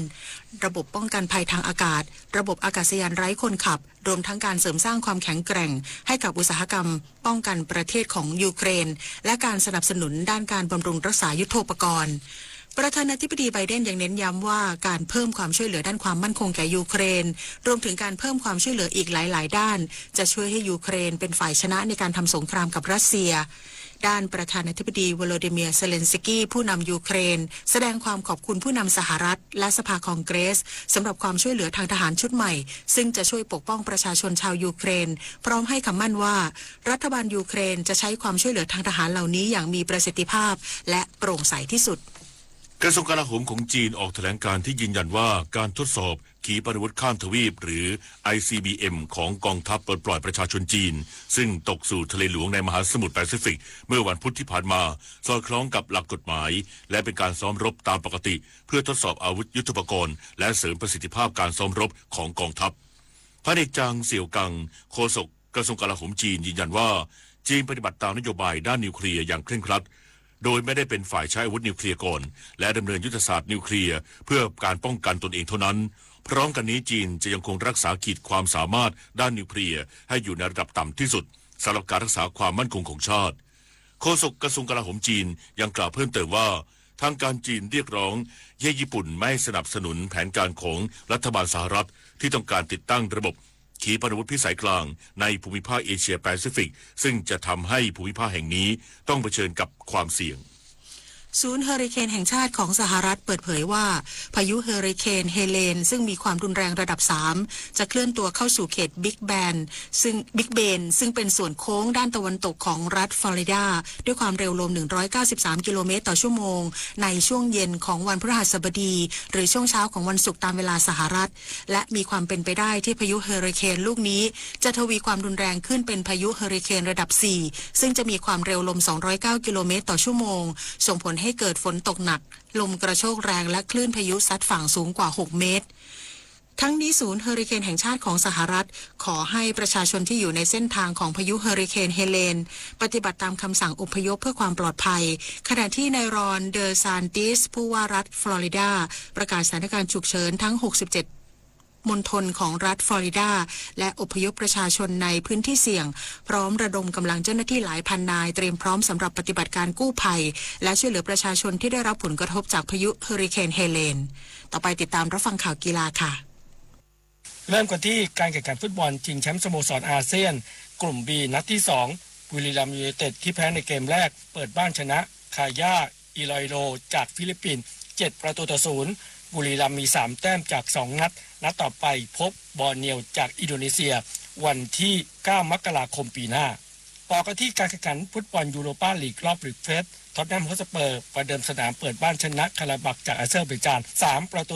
Speaker 11: ระบบป้องกันภัยทางอากาศระบบอากาศยานไร้คนขับรวมทั้งการเสริมสร้างความแข็งแกร่งให้กับอุตสาหกรรมป้องกันประเทศของยูเครนและการสนับสนุนด้านการบำรุงรักษายุทโธปกรณ์ประธานาธิบดีไบเดนยังเน้นย้ำว่าการเพิ่มความช่วยเหลือด้านความมั่นคงแก่ยูเครนรวมถึงการเพิ่มความช่วยเหลืออีกหลายๆด้านจะช่วยให้ยูเครนเป็นฝ่ายชนะในการทำสงครามกับรัสเซียด้านประธานาธิบดีวโลดิเมียร์เซเลนสกี้ผู้นำยูเครนแสดงความขอบคุณผู้นำสหรัฐและสภาคองเกรสสำหรับความช่วยเหลือทางทหารชุดใหม่ซึ่งจะช่วยปกป้องประชาชนชาวยูเครนพร้อมให้คำมั่นว่ารัฐบาลยูเครนจะใช้ความช่วยเหลือทางทหารเหล่านี้อย่างมีประสิทธิภาพและโปร่งใสที่สุด
Speaker 10: กระทรวงกลาโหมของจีนออกแถลงการที่ยืนยันว่าการทดสอบขีปนาวุธข้ามทวีปหรือ ICBM ของกองทัพปลดปล่อยประชาชนจีนซึ่งตกสู่ทะเลหลวงในมหาสมุทรแปซิฟิกเมื่อวันพุธที่ผ่านมาสอดคล้องกับหลักกฎหมายและเป็นการซ้อมรบตามปกติเพื่อทดสอบอาวุธยุทโธปกรณ์และเสริมประสิทธิภาพการซ้อมรบของกองทัพพันเอกจางเสี่ยวกังโฆษกกระทรวงกลาโหมจีนยืนยันว่าจีนปฏิบัติตามนโยบายด้านนิวเคลียร์อย่างเคร่งครัดโดยไม่ได้เป็นฝ่ายใช้อาวุธนิวเคลียร์ก่อนและดำเนินยุทธศาสตร์นิวเคลียร์เพื่อการป้องกันตนเองเท่านั้นพร้อมกันนี้จีนจะยังคงรักษาขีดความสามารถด้านนิวเคลียร์ให้อยู่ในระดับต่ำที่สุดสำหรับการรักษาความมั่นคงของชาติโฆษกกระทรวงกลาโหมจีนยังกล่าวเพิ่มเติมว่าทางการจีนเรียกร้องให้ญี่ปุ่นไม่สนับสนุนแผนการของรัฐบาลสหรัฐที่ต้องการติดตั้งระบบขีปนาวุธพิสัยกลางในภูมิภาคเอเชียแปซิฟิกซึ่งจะทำให้ภูมิภาคแห่งนี้ต้องเผชิญกับความเสี่ยง
Speaker 11: ศูนย์เฮอริเคนแห่งชาติของสหรัฐเปิดเผยว่าพายุเฮอริเคนเฮเลนซึ่งมีความรุนแรงระดับ3จะเคลื่อนตัวเข้าสู่เขตบิ๊กเบนซึ่งเป็นส่วนโค้งด้านตะวันตกของรัฐฟลอริดาด้วยความเร็วลม193กิโลเมตรต่อชั่วโมงในช่วงเย็นของวันพฤหัสบดีหรือช่วงเช้าของวันศุกร์ตามเวลาสหรัฐและมีความเป็นไปได้ที่พายุเฮอริเคนลูกนี้จะทวีความรุนแรงขึ้นเป็นพายุเฮอริเคนระดับ4ซึ่งจะมีความเร็วลม209กิโลเมตรต่อชั่วโมงส่งผลให้เกิดฝนตกหนักลมกระโชกแรงและคลื่นพายุซัดฝั่งสูงกว่า6เมตรทั้งนี้ศูนย์เฮอริเคนแห่งชาติของสหรัฐขอให้ประชาชนที่อยู่ในเส้นทางของพายุเฮอริเคนเฮเลนปฏิบัติตามคำสั่งอพยพเพื่อความปลอดภัยขณะที่นายรอนเดอซานติสผู้ว่ารัฐฟลอริดาประกาศสถานการณ์ฉุกเฉินทั้ง67มณฑลของรัฐฟลอริดาและอพยพประชาชนในพื้นที่เสี่ยงพร้อมระดมกำลังเจ้าหน้าที่หลายพันนายเตรียมพร้อมสำหรับปฏิบัติการกู้ภัยและช่วยเหลือประชาชนที่ได้รับผลกระทบจากพายุเฮอริเคนเฮเลนต่อไปติดตามรับฟังข่าวกีฬาค่ะ
Speaker 20: เริ่มกันที่การแข่งขันฟุตบอลชิงแชมป์สโมสรอาเซียนกลุ่ม B นัดที่2บุรีรัมย์ยูไนเต็ดที่แพ้ในเกมแรกเปิดบ้านชนะคาย่าอิลอยโรจากฟิลิปปินส์7-0บุรีรัมย์มี3แต้มจาก2นัดต่อไปพบบอร์เนียวจากอินโดนีเซียวันที่9มกราคมปีหน้าต่อกันที่การแข่งขันฟุตบอลยูโรปาลีกรอบลีกเฟส ท็อตแนมฮอตสเปอร์ประเดิมสนามเปิดบ้านชนะคาราบักจากอาเซอร์ไบจาน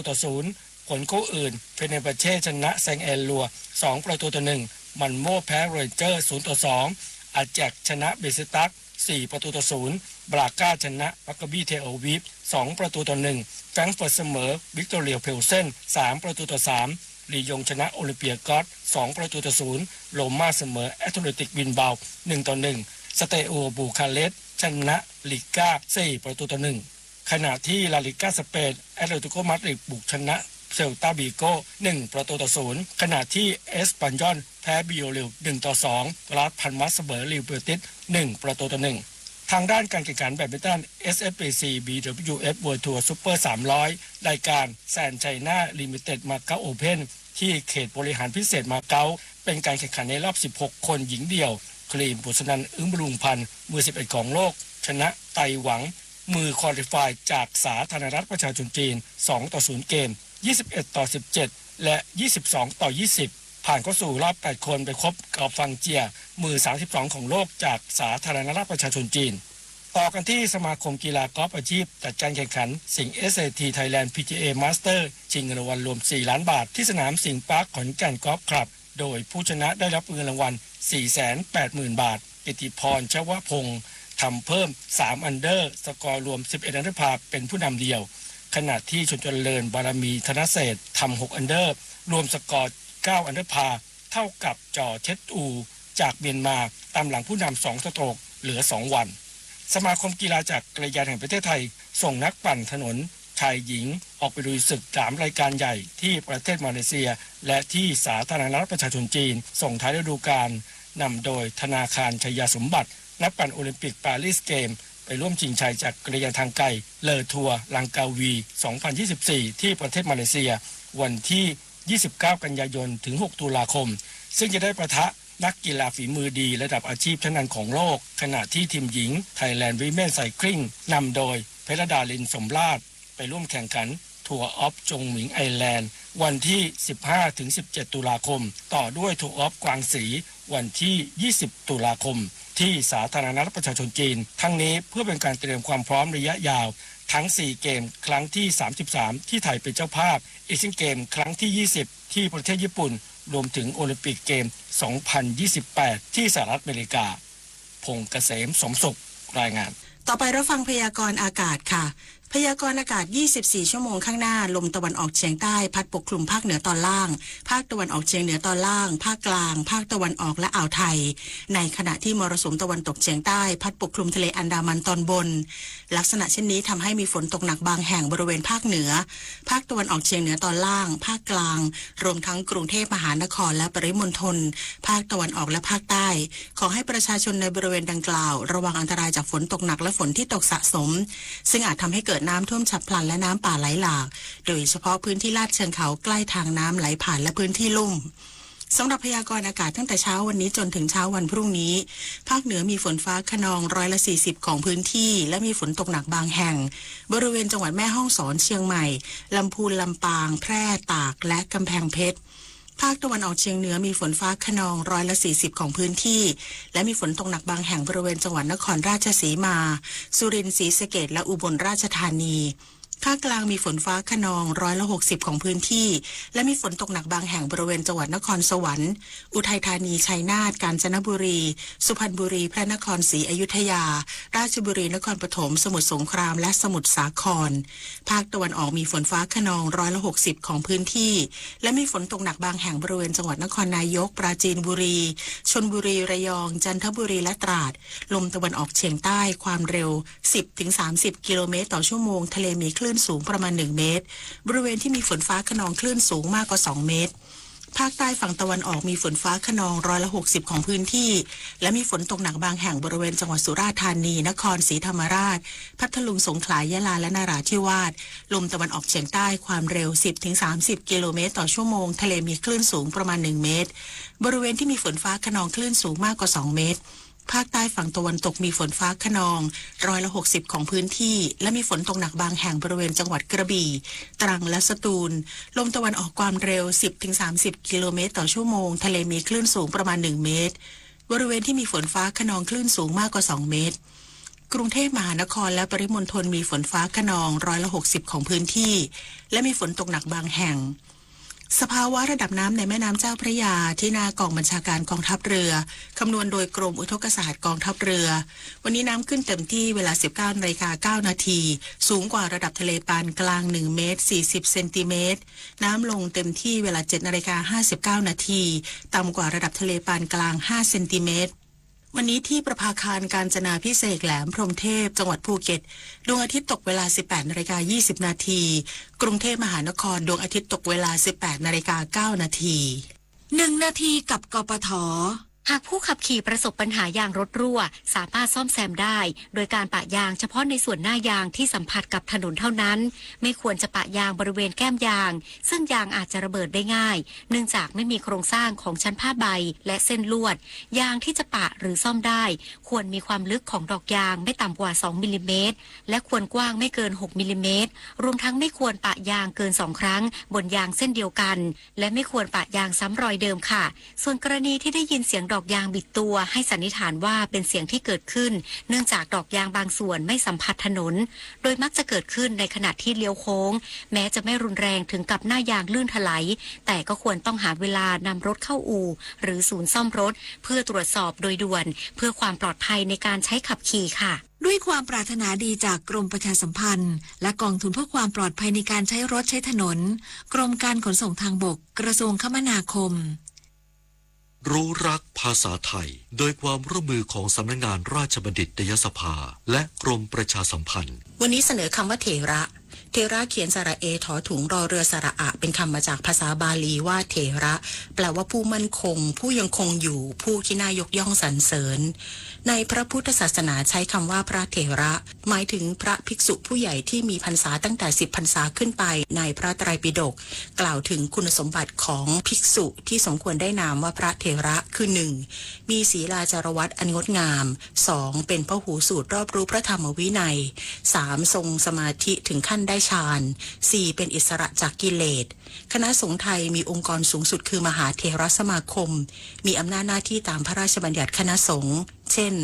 Speaker 20: 3-0ผลคู่อื่นเฟเนร์บัเช่ชนะแซงแอนลัว2-1มันโม่แพ้เรนเจอร์0-2อาแจกชนะเบซิตัก4-0บราก้าชนะมักกะบี้เทโอวีฟ2-1แฟรงก์เฟิร์ตเสมอวิกตอเรียเพลเซน3-3ลียงชนะโอลิเปียกอส2-0โรม่าเสมอแอตเลติกบินบา 1-1สเตโอบูคาเรสต์ชนะลิก้า4-1ขณะที่ลาลิก้าสเปนแอตเลติโกมาดริดบุกชนะเซลตาบิโก้1-0ขณะที่เอสปันยอนแพ้บิโอริล1-2ลาสพันมัสเสมอลิวเบอร์ติส1-1ทางด้านการแข่งขันแบดมินตัน SFPC BWF World Tour Super 300รายการแซนไชน่าลิมิเต็ดมาเก๊าโอเพ่นที่เขตบริหารพิเศษมาเก๊าเป็นการแข่งขันในรอบ16คนหญิงเดี่ยวครีมบุษนันท์อึ้งบำรุงพันธ์มือ11ของโลกชนะไต้หวังมือควอลิฟายจากสาธารณรัฐประชาชนจีน2-0เกม21-17และ22-20ผ่านเข้าสู่รอบ8คนไปคบกับฟังเจียมือ32ของโลกจากสาธารณรัฐประชาชนจีนต่อกันที่สมาคมกีฬากอล์ฟอาชีพจัดการแข่งขันสิงห์ SAT Thailand PGA Master ชิงเงินรางวัลรวม4ล้านบาทที่สนามสิงห์ปาร์คขอนแก่นกอล์ฟคลับโดยผู้ชนะได้รับเงินรางวัล 480,000 บาทกิติพรชวพงศ์ทำเพิ่ม3อันเดอร์สกอร์รวม11อันเดอร์พาเป็นผู้นำเดียวขณะที่ชนเจริญบารมีธนเศรษฐ์ทำ6อันเดอร์รวมสกอร์9อันเดอร์พาเท่ากับจอเช็ดอูจากเมียนมาตามหลังผู้นำ2สโตรกเหลือ2วันสมาคมกีฬาจักรยานแห่งประเทศไทยส่งนักปั่นถนนชายหญิงออกไปลุยศึก3รายการใหญ่ที่ประเทศมาเลเซียและที่สาธารณรัฐประชาชนจีนส่งท้ายฤดูกาลนำโดยธนาคารชัยสมบัตินักปั่นโอลิมปิกปารีสเกมไปร่วมชิงชัยจากจักรยานทางไกลเลอทัวร์ลังกาวี2024ที่ประเทศมาเลเซียวันที่29กันยายนถึง6ตุลาคมซึ่งจะได้ปะทะนักกีฬาฝีมือดีระดับอาชีพชั้นนำของโลกขณะที่ทีมหญิง Thailand Women Cycling นำโดยเพชรดาลินสมราชไปร่วมแข่งขันทัวร์ออฟจงหมิงไอแลนด์วันที่ 15-17 ตุลาคมต่อด้วยทัวร์ออฟกวางสีวันที่ 20 ตุลาคมที่สาธารณรัฐประชาชนจีนทั้งนี้เพื่อเป็นการเตรียมความพร้อมระยะยาวทั้ง4เกมครั้งที่33ที่ไทยเป็นเจ้าภาพเอเชียนเกมครั้งที่20ที่ประเทศญี่ปุ่นรวมถึงโอลิมปิกเกม2028ที่สหรัฐอเมริกาพงษ์เกษมสมสุขรายงาน
Speaker 11: ต่อไปรับฟังพยากรณ์อากาศค่ะพยากรณ์อากาศ24ชั่วโมงข้างหน้าลมตะวันออกเฉียงใต้พัดปกคลุมภาคเหนือตอนล่างภาคตะวันออกเฉียงเหนือตอนล่างภาคกลางภาคตะวันออกและอ่าวไทยในขณะที่มรสุมตะวันตกเฉียงใต้พัดปกคลุมทะเลอันดามันตอนบนลักษณะเช่นนี้ทำให้มีฝนตกหนักบางแห่งบริเวณภาคเหนือภาคตะวันออกเฉียงเหนือตอนล่างภาคกลางรวมทั้งกรุงเทพมหานครและปริมณฑลภาคตะวันออกและภาคใต้ขอให้ประชาชนในบริเวณดังกล่าวระวังอันตรายจากฝนตกหนักและฝนที่ตกสะสมซึ่งอาจทำให้เกิดน้ำท่วมฉับพลันและน้ำป่าไหลหลากโดยเฉพาะพื้นที่ลาดเชิงเขาใกล้ทางน้ำไหลผ่านและพื้นที่ลุ่มสำหรับพยากรณ์อากาศตั้งแต่เช้าวันนี้จนถึงเช้าวันพรุ่งนี้ภาคเหนือมีฝนฟ้าคะนอง140ของพื้นที่และมีฝนตกหนักบางแห่งบริเวณจังหวัดแม่ฮ่องสอนเชียงใหม่ลำพูนลำปางแพร่ตากและกำแพงเพชรภาคตะวันออกเฉียงเหนือมีฝนฟ้าคะนอง140ของพื้นที่และมีฝนตกหนักบางแห่งบริเวณจังหวัดนครราชสีมาสุรินทร์ศรีสะเกษและอุบลราชธานีภาคกลางมีฝนฟ้าคะนอง160ของพื้นที่และมีฝนตกหนักบางแห่งบริเวณจังหวัดนครสวรรค์อุทัยธานีชัยนาทกาญจนบุรีสุพรรณบุรีพระนครศรีอยุธยาราชบุรีนครปฐมสมุทรสงครามและสมุทรสาครภาคตะวันออกมีฝนฟ้าคะนอง160ของพื้นที่และมีฝนตกหนักบางแห่งบริเวณจังหวัดนครนายกปราจีนบุรีชลบุรีระยองจันทบุรีและตราดลมตะวันออกเฉียงใต้ความเร็ว 10-30 กิโลเมตรต่อชั่วโมงทะเลมีคลื่นสูงประมาณ1เมตรบริเวณที่มีฝนฟ้าคะนองคลื่นสูงมากกว่า2เมตรภาคใต้ฝั่งตะวันออกมีฝนฟ้าคะนอง160ของพื้นที่และมีฝนตกหนักบางแห่งบริเวณจังหวัดสุราษฎร์ธานีนครศรีธรรมราชพัทลุงสงขลายะลาและนราธิวาสลมตะวันออกเฉียงใต้ความเร็ว 10-30 กิโลเมตรต่อชั่วโมงทะเลมีคลื่นสูงประมาณ1เมตรบริเวณที่มีฝนฟ้าคะนองคลื่นสูงมากกว่า2เมตรภาคใต้ฝั่งตะวันตกมีฝนฟ้าคะนอง160ของพื้นที่และมีฝนตกหนักบางแห่งบริเวณจังหวัดกระบี่ตรังและสตูลลมตะวันออกความเร็ว 10-30 กิโลเมตรต่อชั่วโมงทะเลมีคลื่นสูงประมาณ1เมตรบริเวณที่มีฝนฟ้าคะนองคลื่นสูงมากกว่า2เมตร กรุงเทพมหานครและปริมณฑลมีฝนฟ้าคะนอง60%ของพื้นที่และมีฝนตกหนักบางแห่งสภาวะระดับน้ำในแม่น้ำเจ้าพระยาที่หน้ากองบัญชาการกองทัพเรือคำนวณโดยกรมอุทกศาสตร์กองทัพเรือวันนี้น้ำขึ้นเต็มที่เวลา 19:09 น.สูงกว่าระดับทะเลปานกลาง1 เมตร 40 เซนติเมตรน้ำลงเต็มที่เวลา 7:59 น.ต่ำกว่าระดับทะเลปานกลาง5 เซนติเมตรวันนี้ที่ประภาคารกาญจนาภิเษกแหลมพรหมเทพจังหวัดภูเก็ตดวงอาทิตย์ตกเวลา 18:20 น.กรุงเทพมหานครดวงอาทิตย์ตกเวลา 18:09 น.1
Speaker 19: นาทีกับกปท.
Speaker 21: หากผู้ขับขี่ประสบปัญหายางรถรั่วสามารถซ่อมแซมได้โดยการปะยางเฉพาะในส่วนหน้ายางที่สัมผัสกับถนนเท่านั้นไม่ควรจะปะยางบริเวณแก้มยางซึ่งยางอาจจะระเบิดได้ง่ายเนื่องจากไม่มีโครงสร้างของชั้นผ้าใบและเส้นลวดยางที่จะปะหรือซ่อมได้ควรมีความลึกของดอกยางไม่ต่ำกว่า2มิลลิเมตรและควรกว้างไม่เกิน6มิลลิเมตรรวมทั้งไม่ควรปะยางเกิน2ครั้งบนยางเส้นเดียวกันและไม่ควรปะยางซ้ำรอยเดิมค่ะส่วนกรณีที่ได้ยินเสียงดอกยางบิดตัวให้สันนิษฐานว่าเป็นเสียงที่เกิดขึ้นเนื่องจากดอกยางบางส่วนไม่สัมผัสถนนโดยมักจะเกิดขึ้นในขณะที่เลี้ยวโค้งแม้จะไม่รุนแรงถึงกับหน้ายางลื่นถลายแต่ก็ควรต้องหาเวลานำรถเข้าอู่หรือศูนย์ซ่อมรถเพื่อตรวจสอบโดยด่วนเพื่อความปลอดภัยในการใช้ขับขี่ค่ะ
Speaker 19: ด้วยความปรารถนาดีจากกรมประชาสัมพันธ์และกองทุนเพื่อความปลอดภัยในการใช้รถใช้ถนนกรมการขนส่งทางบกกระทรวงคมนาคม
Speaker 13: รู้รักภาษาไทยโดยความร่วมมือของสำนักงานราชบัณฑิตยสภาและกรมประชาสัมพันธ์
Speaker 11: วันนี้เสนอคำว่าเถระเขียนสระเอถอถุงรอเรือสระอะเป็นคำมาจากภาษาบาลีว่าเถระแปลว่าผู้มั่นคงผู้ยังคงอยู่ผู้ที่น่ายกย่องสรรเสริญในพระพุทธศาสนาใช้คำว่าพระเถระหมายถึงพระภิกษุผู้ใหญ่ที่มีพรรษาตั้งแต่10 พรรษาขึ้นไปในพระไตรปิฎกกล่าวถึงคุณสมบัติของภิกษุที่สมควรได้นามว่าพระเถระคือ 1. มีศีลาจารวัตอันงดงาม 2. เป็นพหูสูตรรอบรู้พระธรรมวินัย 3. ทรงสมาธิถึงขั้นได้ฌาน 4. เป็นอิสระจากกิเลสคณะสงฆ์ไทยมีองค์กรสูงสุดคือมหาเถรสมาคมมีอำนาจหน้าที่ตามพระราชบัญญัติคณะสงฆ์เช่น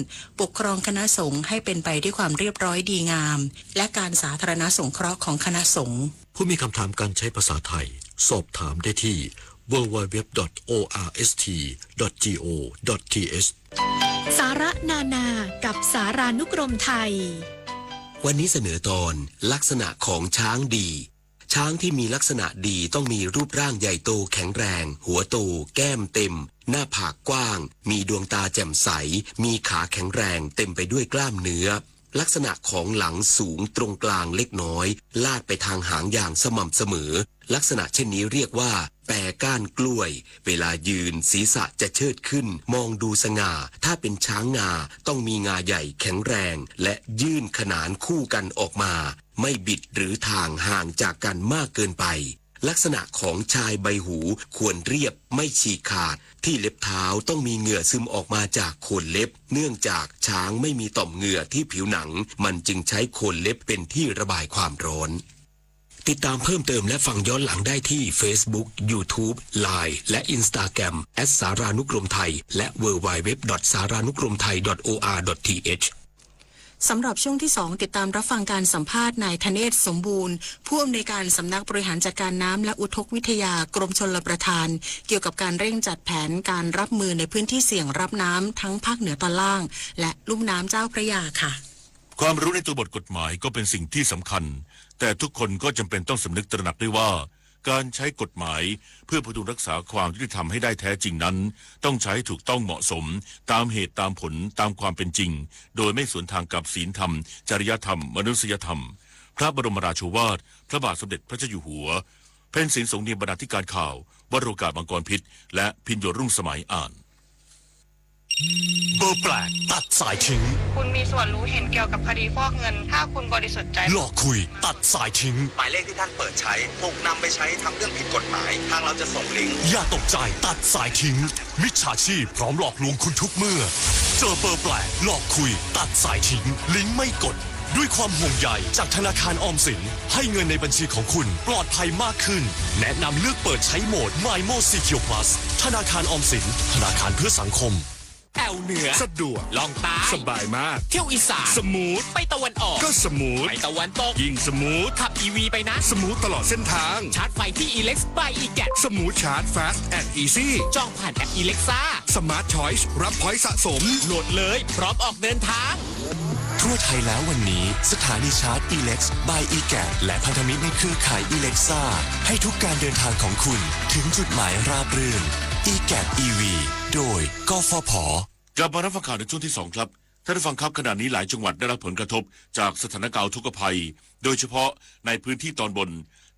Speaker 11: ปกครองคณะสงฆ์ให้เป็นไปด้วยความเรียบร้อยดีงามและการสาธารณสงเคราะห์ของคณะสงฆ์
Speaker 13: ผู้มีคำถามการใช้ภาษาไทยสอบถามได้ที่ www.orst.go.th
Speaker 19: สาระนานากับสารานุกรมไทย
Speaker 12: วันนี้เสนอตอนลักษณะของช้างดีช้างที่มีลักษณะดีต้องมีรูปร่างใหญ่โตแข็งแรงหัวโตแก้มเต็มหน้าผากกว้างมีดวงตาแจ่มใสมีขาแข็งแรงเต็มไปด้วยกล้ามเนื้อลักษณะของหลังสูงตรงกลางเล็กน้อยลาดไปทางหางอย่างสม่ำเสมอลักษณะเช่นนี้เรียกว่าแปรก้านกล้วยเวลายืนศีรษะจะเชิดขึ้นมองดูสง่าถ้าเป็นช้างงาต้องมีงาใหญ่แข็งแรงและยื่นขนานคู่กันออกมาไม่บิดหรือทางห่างจากกันมากเกินไปลักษณะของชายใบหูควรเรียบไม่ฉีกขาดที่เล็บเท้าต้องมีเหงื่อซึมออกมาจากโคนเล็บเนื่องจากช้างไม่มีต่อมเหงื่อที่ผิวหนังมันจึงใช้โคนเล็บเป็นที่ระบายความร้อนติดตามเพิ่มเติมและฟังย้อนหลังได้ที่ Facebook, YouTube, Line และ Instagram @ สารานุกรมไทยและ www.saranukromthai.or.th
Speaker 11: สำหรับช่วงที่2ติดตามรับฟังการสัมภาษณ์นายธเนศสมบูรณ์ผู้อำนวยการสำนักบริหารจัดการน้ำและอุทกวิทยากรมชลประทานเกี่ยวกับการเร่งจัดแผนการรับมือในพื้นที่เสี่ยงรับน้ำทั้งภาคเหนือตอนล่างและลุ่มน้ำเจ้าพระยาค่ะ
Speaker 10: ความรู้ในตัวบทกฎหมายก็เป็นสิ่งที่สำคัญแต่ทุกคนก็จำเป็นต้องสำนึกตระหนักด้วยว่าการใช้กฎหมายเพื่อพดุงรักษาความยุติธรรมให้ได้แท้จริงนั้นต้องใช้ถูกต้องเหมาะสมตามเหตุตามผลตามความเป็นจริงโดยไม่สวนทางกับศีลธรรมจริยธรรมมนุษยธรรมพระบรมราโชวาทพระบาทสมเด็จพระเจ้าอยู่หัวเพ่นสินสงเนียมบรรณาธิการข่าววโรกาสมังกรพิษและพิญโยรุ่งสมัยอ่าน
Speaker 13: เบอร์แปลกตัดสายทิ้ง
Speaker 22: คุณมีส่วนรู้เห็นเกี่ยวกับคดีฟอกเงินถ้าคุณบริสุทธิ์ใจ
Speaker 13: หลอกคุยตัดสายทิ้ง
Speaker 23: หมายเลขที่ท่านเปิดใช้ถูกนำไปใช้ทำเรื่องผิดกฎหมายทางเราจะส่งลิงก์
Speaker 13: อย่าตกใจตัดสายทิ้งมิจฉาชีพพร้อมหลอกลวงคุณทุกเมื่อเจอเบอร์แปลกหลอกคุยตัดสายทิ้งลิงก์ไม่กดด้วยความห่วงใยจากธนาคารออมสินให้เงินในบัญชีของคุณปลอดภัยมากขึ้นแนะนำเลือกเปิดใช้โหมด MyMo Secure Plus ธนาคารออมสินธนาคารเพื่อสังคม แอวเหนือสะดวกลองใต้สบายมากเที่ยวอีสานสมูทไปตะวันออกก็สมูทไปตะวันตกยิ่งสมูทขับ EV ไปนะสมูทตลอดเส้นทางชาร์จไฟที่ Elex by eGet สมูทชาร์จ Fast and Easy จองผ่านแอป Alexa Smart Choice รับพอยต์สะสมโหลดเลยพร้อมออกเดินทางทั่วไทยแล้ววันนี้สถานีชาร์จ Elex by eGet และพันธมิตรในเครือข่าย Alexa ให้ทุกการเดินทางของคุณถึงจุดหมายราบรื่น eGet EV โดยกฟผ.
Speaker 10: กลับมารับฟังข่าวในช่วงที่ 2 ครับท่านผู้ฟังครับขณะนี้หลายจังหวัดได้รับผลกระทบจากสถานการณ์อุทกภัยโดยเฉพาะในพื้นที่ตอนบน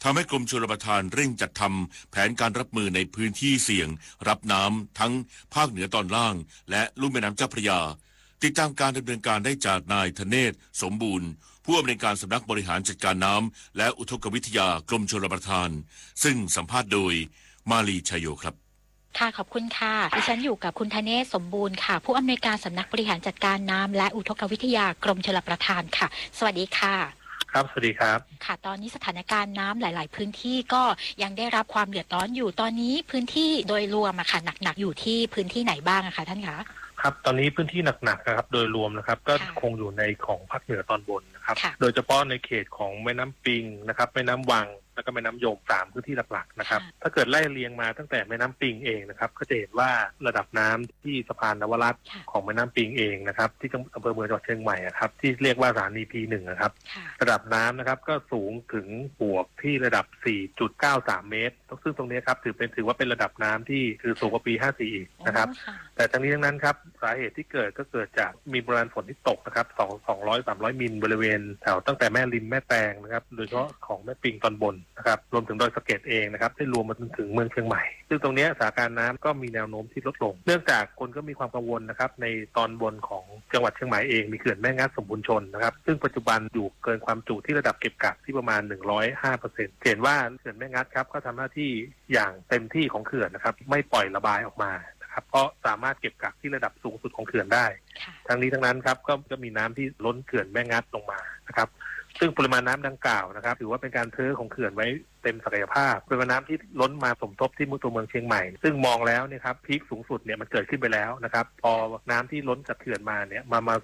Speaker 10: ทำให้กรมชลประทานเร่งจัดทำแผนการรับมือในพื้นที่เสี่ยงรับน้ำทั้งภาคเหนือตอนล่างและลุ่มแม่น้ำเจ้าพระยาติดตามการดำเนินการได้จากนายธเนศสมบูรณ์ผู้อำนวยการสำนักบริหารจัดการน้ำและอุทกวิทยากรมชลประทานซึ่งสัมภาษณ์โดยมาลีชัยโยครับ
Speaker 1: ค่ะขอบคุณค่ะดิฉันอยู่กับคุณธเนศสมบูรณ์ค่ะผู้อำนวยการสำนักบริหารจัดการน้ำและอุทกวิทยากรมชลประทานค่ะสวัสดีค่ะ
Speaker 2: ครับสวัสดีครับ
Speaker 1: ค่ะตอนนี้สถานการณ์น้ำหลายๆพื้นที่ก็ยังได้รับความเดือดร้อนอยู่ตอนนี้พื้นที่โดยรวมอะค่ะหนักๆอยู่ที่พื้นที่ไหนบ้างอะคะท่านคะ
Speaker 2: ครับตอนนี้พื้นที่หนักๆนะครับโดยรวมนะครับก็คงอยู่ในของภาคเหนือตอนบนนะครับโดยเฉพาะในเขตของแม่น้ำปิงนะครับแม่น้ำวังแล้วก็แม่น้ำยม3พื้นที่หลักๆนะครับถ้าเกิดไล่เรียงมาตั้งแต่แม่น้ำปิงเองนะครับก็จะเห็นว่าระดับน้ำที่สะพานนวรัตน์ของแม่น้ำปิงเองนะครับที่อำเภอเมืองจังหวัดเชียงใหม่ครับที่เรียกว่าสถานี P1 นะครับระดับน้ำนะครับก็สูงถึงบวกที่ระดับ 4.93 เมตรซึ่งตรงนี้ครับถือว่าเป็นระดับน้ำที่คือสูงกว่าปี 54 อีกนะครับแต่ทั้งนี้ทั้งนั้นครับสาเหตุที่เกิดก็เกิดจากมีปริมาณฝนที่ตกนะครับ200-300 มิลบริเวณแถวตั้งแต่แม่ริมแม่แตงนะครับโดยเฉพาะของแม่ปิงตอนบนนะครับรวมถึงดอยสะเก็ดเองนะครับได้รวมมาถึงเมืองเชียงใหม่ซึ่งตรงนี้สถานการณ์น้ำก็มีแนวโน้มที่ลดลงเนื่องจากคนก็มีความกังวลนะครับในตอนบนของจังหวัดเชียงใหม่เองมีเขื่อนแม่งัดสมบูรณ์ชนนะครับซึ่งปัจจุบันอยู่เกินความจุที่ระดับเก็บกักที่ประมาณ 105% เห็นว่าเขื่อนแม่งัดครับก็ทำหน้าที่อย่างเต็มที่ของเขื่อนนะครับไม่ปล่อยระบายออกมาเพราะสามารถเก็บกักที่ระดับสูงสุดของเขื่อนได้ทั้งนี้ทั้งนั้นครับก็มีน้ำที่ล้นเขื่อนแม่งัดลงมานะครับซึ่งปริมาณน้ำดังกล่าวนะครับถือว่าเป็นการเทของเขื่อนไว้เต็มศักยภาพปริมาณน้ำที่ล้นมาสมทบที่ตัวเมืองเชียงใหม่ซึ่งมองแล้วเนี่ยครับพีคสูงสุดเนี่ยมันเกิดขึ้นไปแล้วนะครับพอน้ำที่ล้นจากเขื่อนมาเนี่ย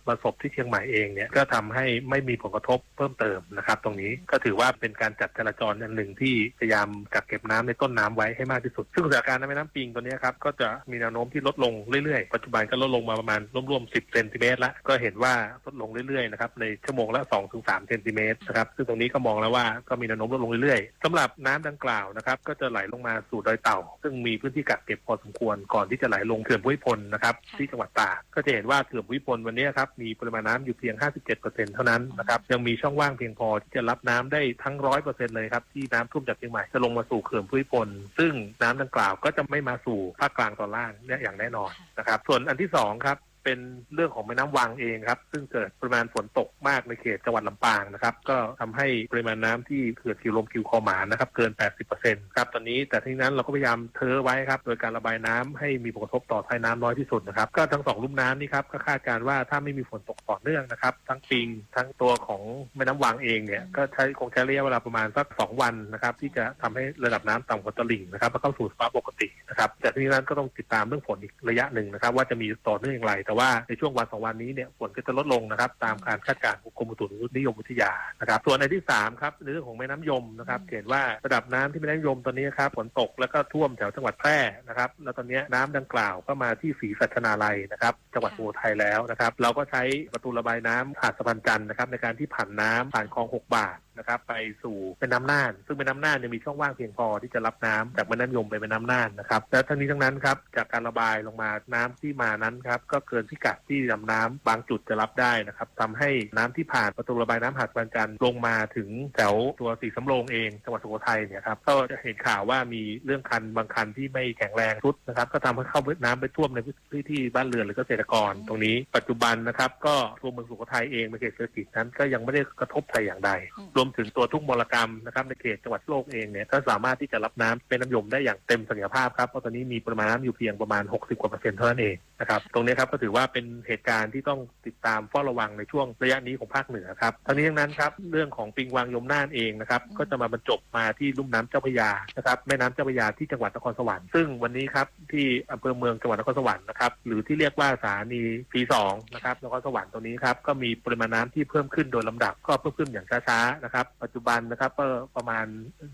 Speaker 2: มาสบที่เชียงใหม่เองเนี่ยก็ทำให้ไม่มีผลกระทบเพิ่มเติมนะครับตรงนี้ก็ถือว่าเป็นการจัดจราจรอย่างหนึ่งที่พยายามกักเก็บน้ำในต้นน้ำไว้ให้มากที่สุดซึ่งสถานการณ์ในแม่น้ำปิงตัวนี้ครับก็จะมีแนวโน้มที่ลดลงเรื่อยๆปัจจุบันก็ลดลงมาประมาณร่วม10 เซนติเมตรละก็เห็นว่าลดลงเรื่อยๆนะครับในชั่วโมงละ 2-3 เซนติเมตรนะครับซึ่งตรงนี้ก็มองแล้วว่าก็มีแนวโน้มลดลงเรื่อยๆสำหรับน้ำดังกล่าวนะครับก็จะไหลลงมาสู่ดอยเต่าซึ่งมีพื้นที่กักเก็บพอสมควรก่อนที่จะไหลลงเขื่อนภูมิพลนะครับที่จังหวัดตากก็จะเห็นว่าเขื่อนภูมิพลวันนี้ครับมีปริมาณน้ำอยู่เพียง 57% เท่านั้นนะครับยังมีช่องว่างเพียงพอที่จะรับน้ำได้ทั้ง 100% เลยครับที่น้ำท่วมจากเชียงใหม่จะลงมาสู่เขื่อนภูมิพลซึ่งน้ำดังกล่าวก็จะไม่มาสู่ภาคกลางตอนล่างเนี่ยอย่างแน่นอนนะครับส่วนอันที่2ครับเป็นเรื่องของแม่น้ำวังเองครับซึ่งเกิดปริมาณฝนตกมากในเขตจังหวัดลำปางนะครับก็ทำให้ปริมาณน้ำที่เขื่อนกิวลมกิวคอหมานนะครับเกิน 80% ครับตอนนี้แต่ทั้งนั้นเราก็พยายามเทไว้ครับโดยการระบายน้ำให้มีผลกระทบต่อท้ายน้ำน้อยที่สุดนะครับก็ทั้ง2ลุ่มน้ำนี่ครับก็คาดการณ์ว่าถ้าไม่มีฝนตกต่อเนื่องนะครับทั้งปิงทั้งตัวของแม่น้ำวังเองเนี่ยก็คงใช้ระยะเวลาประมาณสัก2 วันนะครับที่จะทำให้ระดับน้ำต่ำกว่าตลิ่งนะครับแล้วเข้าสู่สภาพปกตินะครับแต่ทั้งนั้นก็ต้องติดตามเรื่องฝนอีกระยะหนึ่งนะครับว่าจะมีต่อเนื่องอย่างไรแต่ว่าในช่วงวัน2 วันนี้เนี่ยฝนก็จะลดลงนะครับตามการคาดการณ์ของกรมอุตุนิยมวิทยานะครับส่วนในที่3ครับในเรื่องของแม่น้ำยมนะครับเห็นว่าระดับน้ำที่แม่น้ำยมตอนนี้ครับฝนตกแล้วก็ท่วมแถวจังหวัดแพร่นะครับแล้วตอนนี้น้ำดังกล่าวก็มาที่ศรีสัชนาลัยนะครับจังหวัดสุโขทัยแล้วนะครับเราก็ใช้ประตูระบายน้ำหาดสะพานจันทร์นะครับในการที่ผ่านน้ำผ่านคลอง6 บาทนะครับไปสู่แม่น้ำน่านซึ่งแม่น้ำน่านจะมีช่องว่างเพียงพอที่จะรับน้ำจากแม่น้ำยมไปแม่น้ำน่านนะครับและทั้งนี้ทั้งนั้นครับจากการระบายลงมาน้ำที่มานั้นครับก็เกินพิกัดที่ลำน้ำบางจุดจะรับได้นะครับทำให้น้ำที่ผ่านประตูระบายน้ำหาดสะพานจันทร์ลงมาถึงแถวตัวศรีสำโรงเองจังหวัดสุโขทัยเนี่ยครับก็จะเห็นข่าวว่ามีเรื่องคันบางคันที่ไม่แข็งแรงทุดนะครับก็ทำให้เข้าน้ำไปท่วมในพื้นที่บ้านเรือนหรือเกษตรกรตรงนี้ปัจจุบันนะครับก็ตัวเมืองสุโขทัยเองในเขตเศรษฐกิจนั้นก็ยังไม่ได้กระทบใดอย่างใดรวมถึงตัวทุ่งมรกรรมนะครับในเขตจังหวัดโลกเองเนี่ยก็สามารถที่จะรับน้ำเป็นน้ำยมได้อย่างเต็มศักยภาพครับเพราะตอนนี้มีปริมาณน้ำอยู่เพียงประมาณ60%เท่านั้นเอง นะครับตรงนี้ครับก็ถือว่าเป็นเหตุการณ์ที่ต้องติดตามเฝ้าระวังในช่วงระยะนี้ของภาคเหนือครับทั้งนี้ทั้งนั้นครับเรื่องของปิงวังยมน่านเองนะครับก็จะมาบรรจบมาที่ลุ่มน้ำเจ้าพระยานะครับแม่น้ำเจ้าพระยาที่จังหวัดนครสวรรค์ซึ่งวันนี้ครับที่อำเภอเมืองจังหวัดนครสวรรค์นะครับหรือที่เรียกว่าสถานีP2นะครับนครสวรรค์ตรงนี้ครับก็มีปริมาณน้ำที่เพิ่มขึ้นโดยลำดับก็เพิ่มขึ้นอย่างช้าๆนะครับปัจจุบันนะครับก็ประมาณ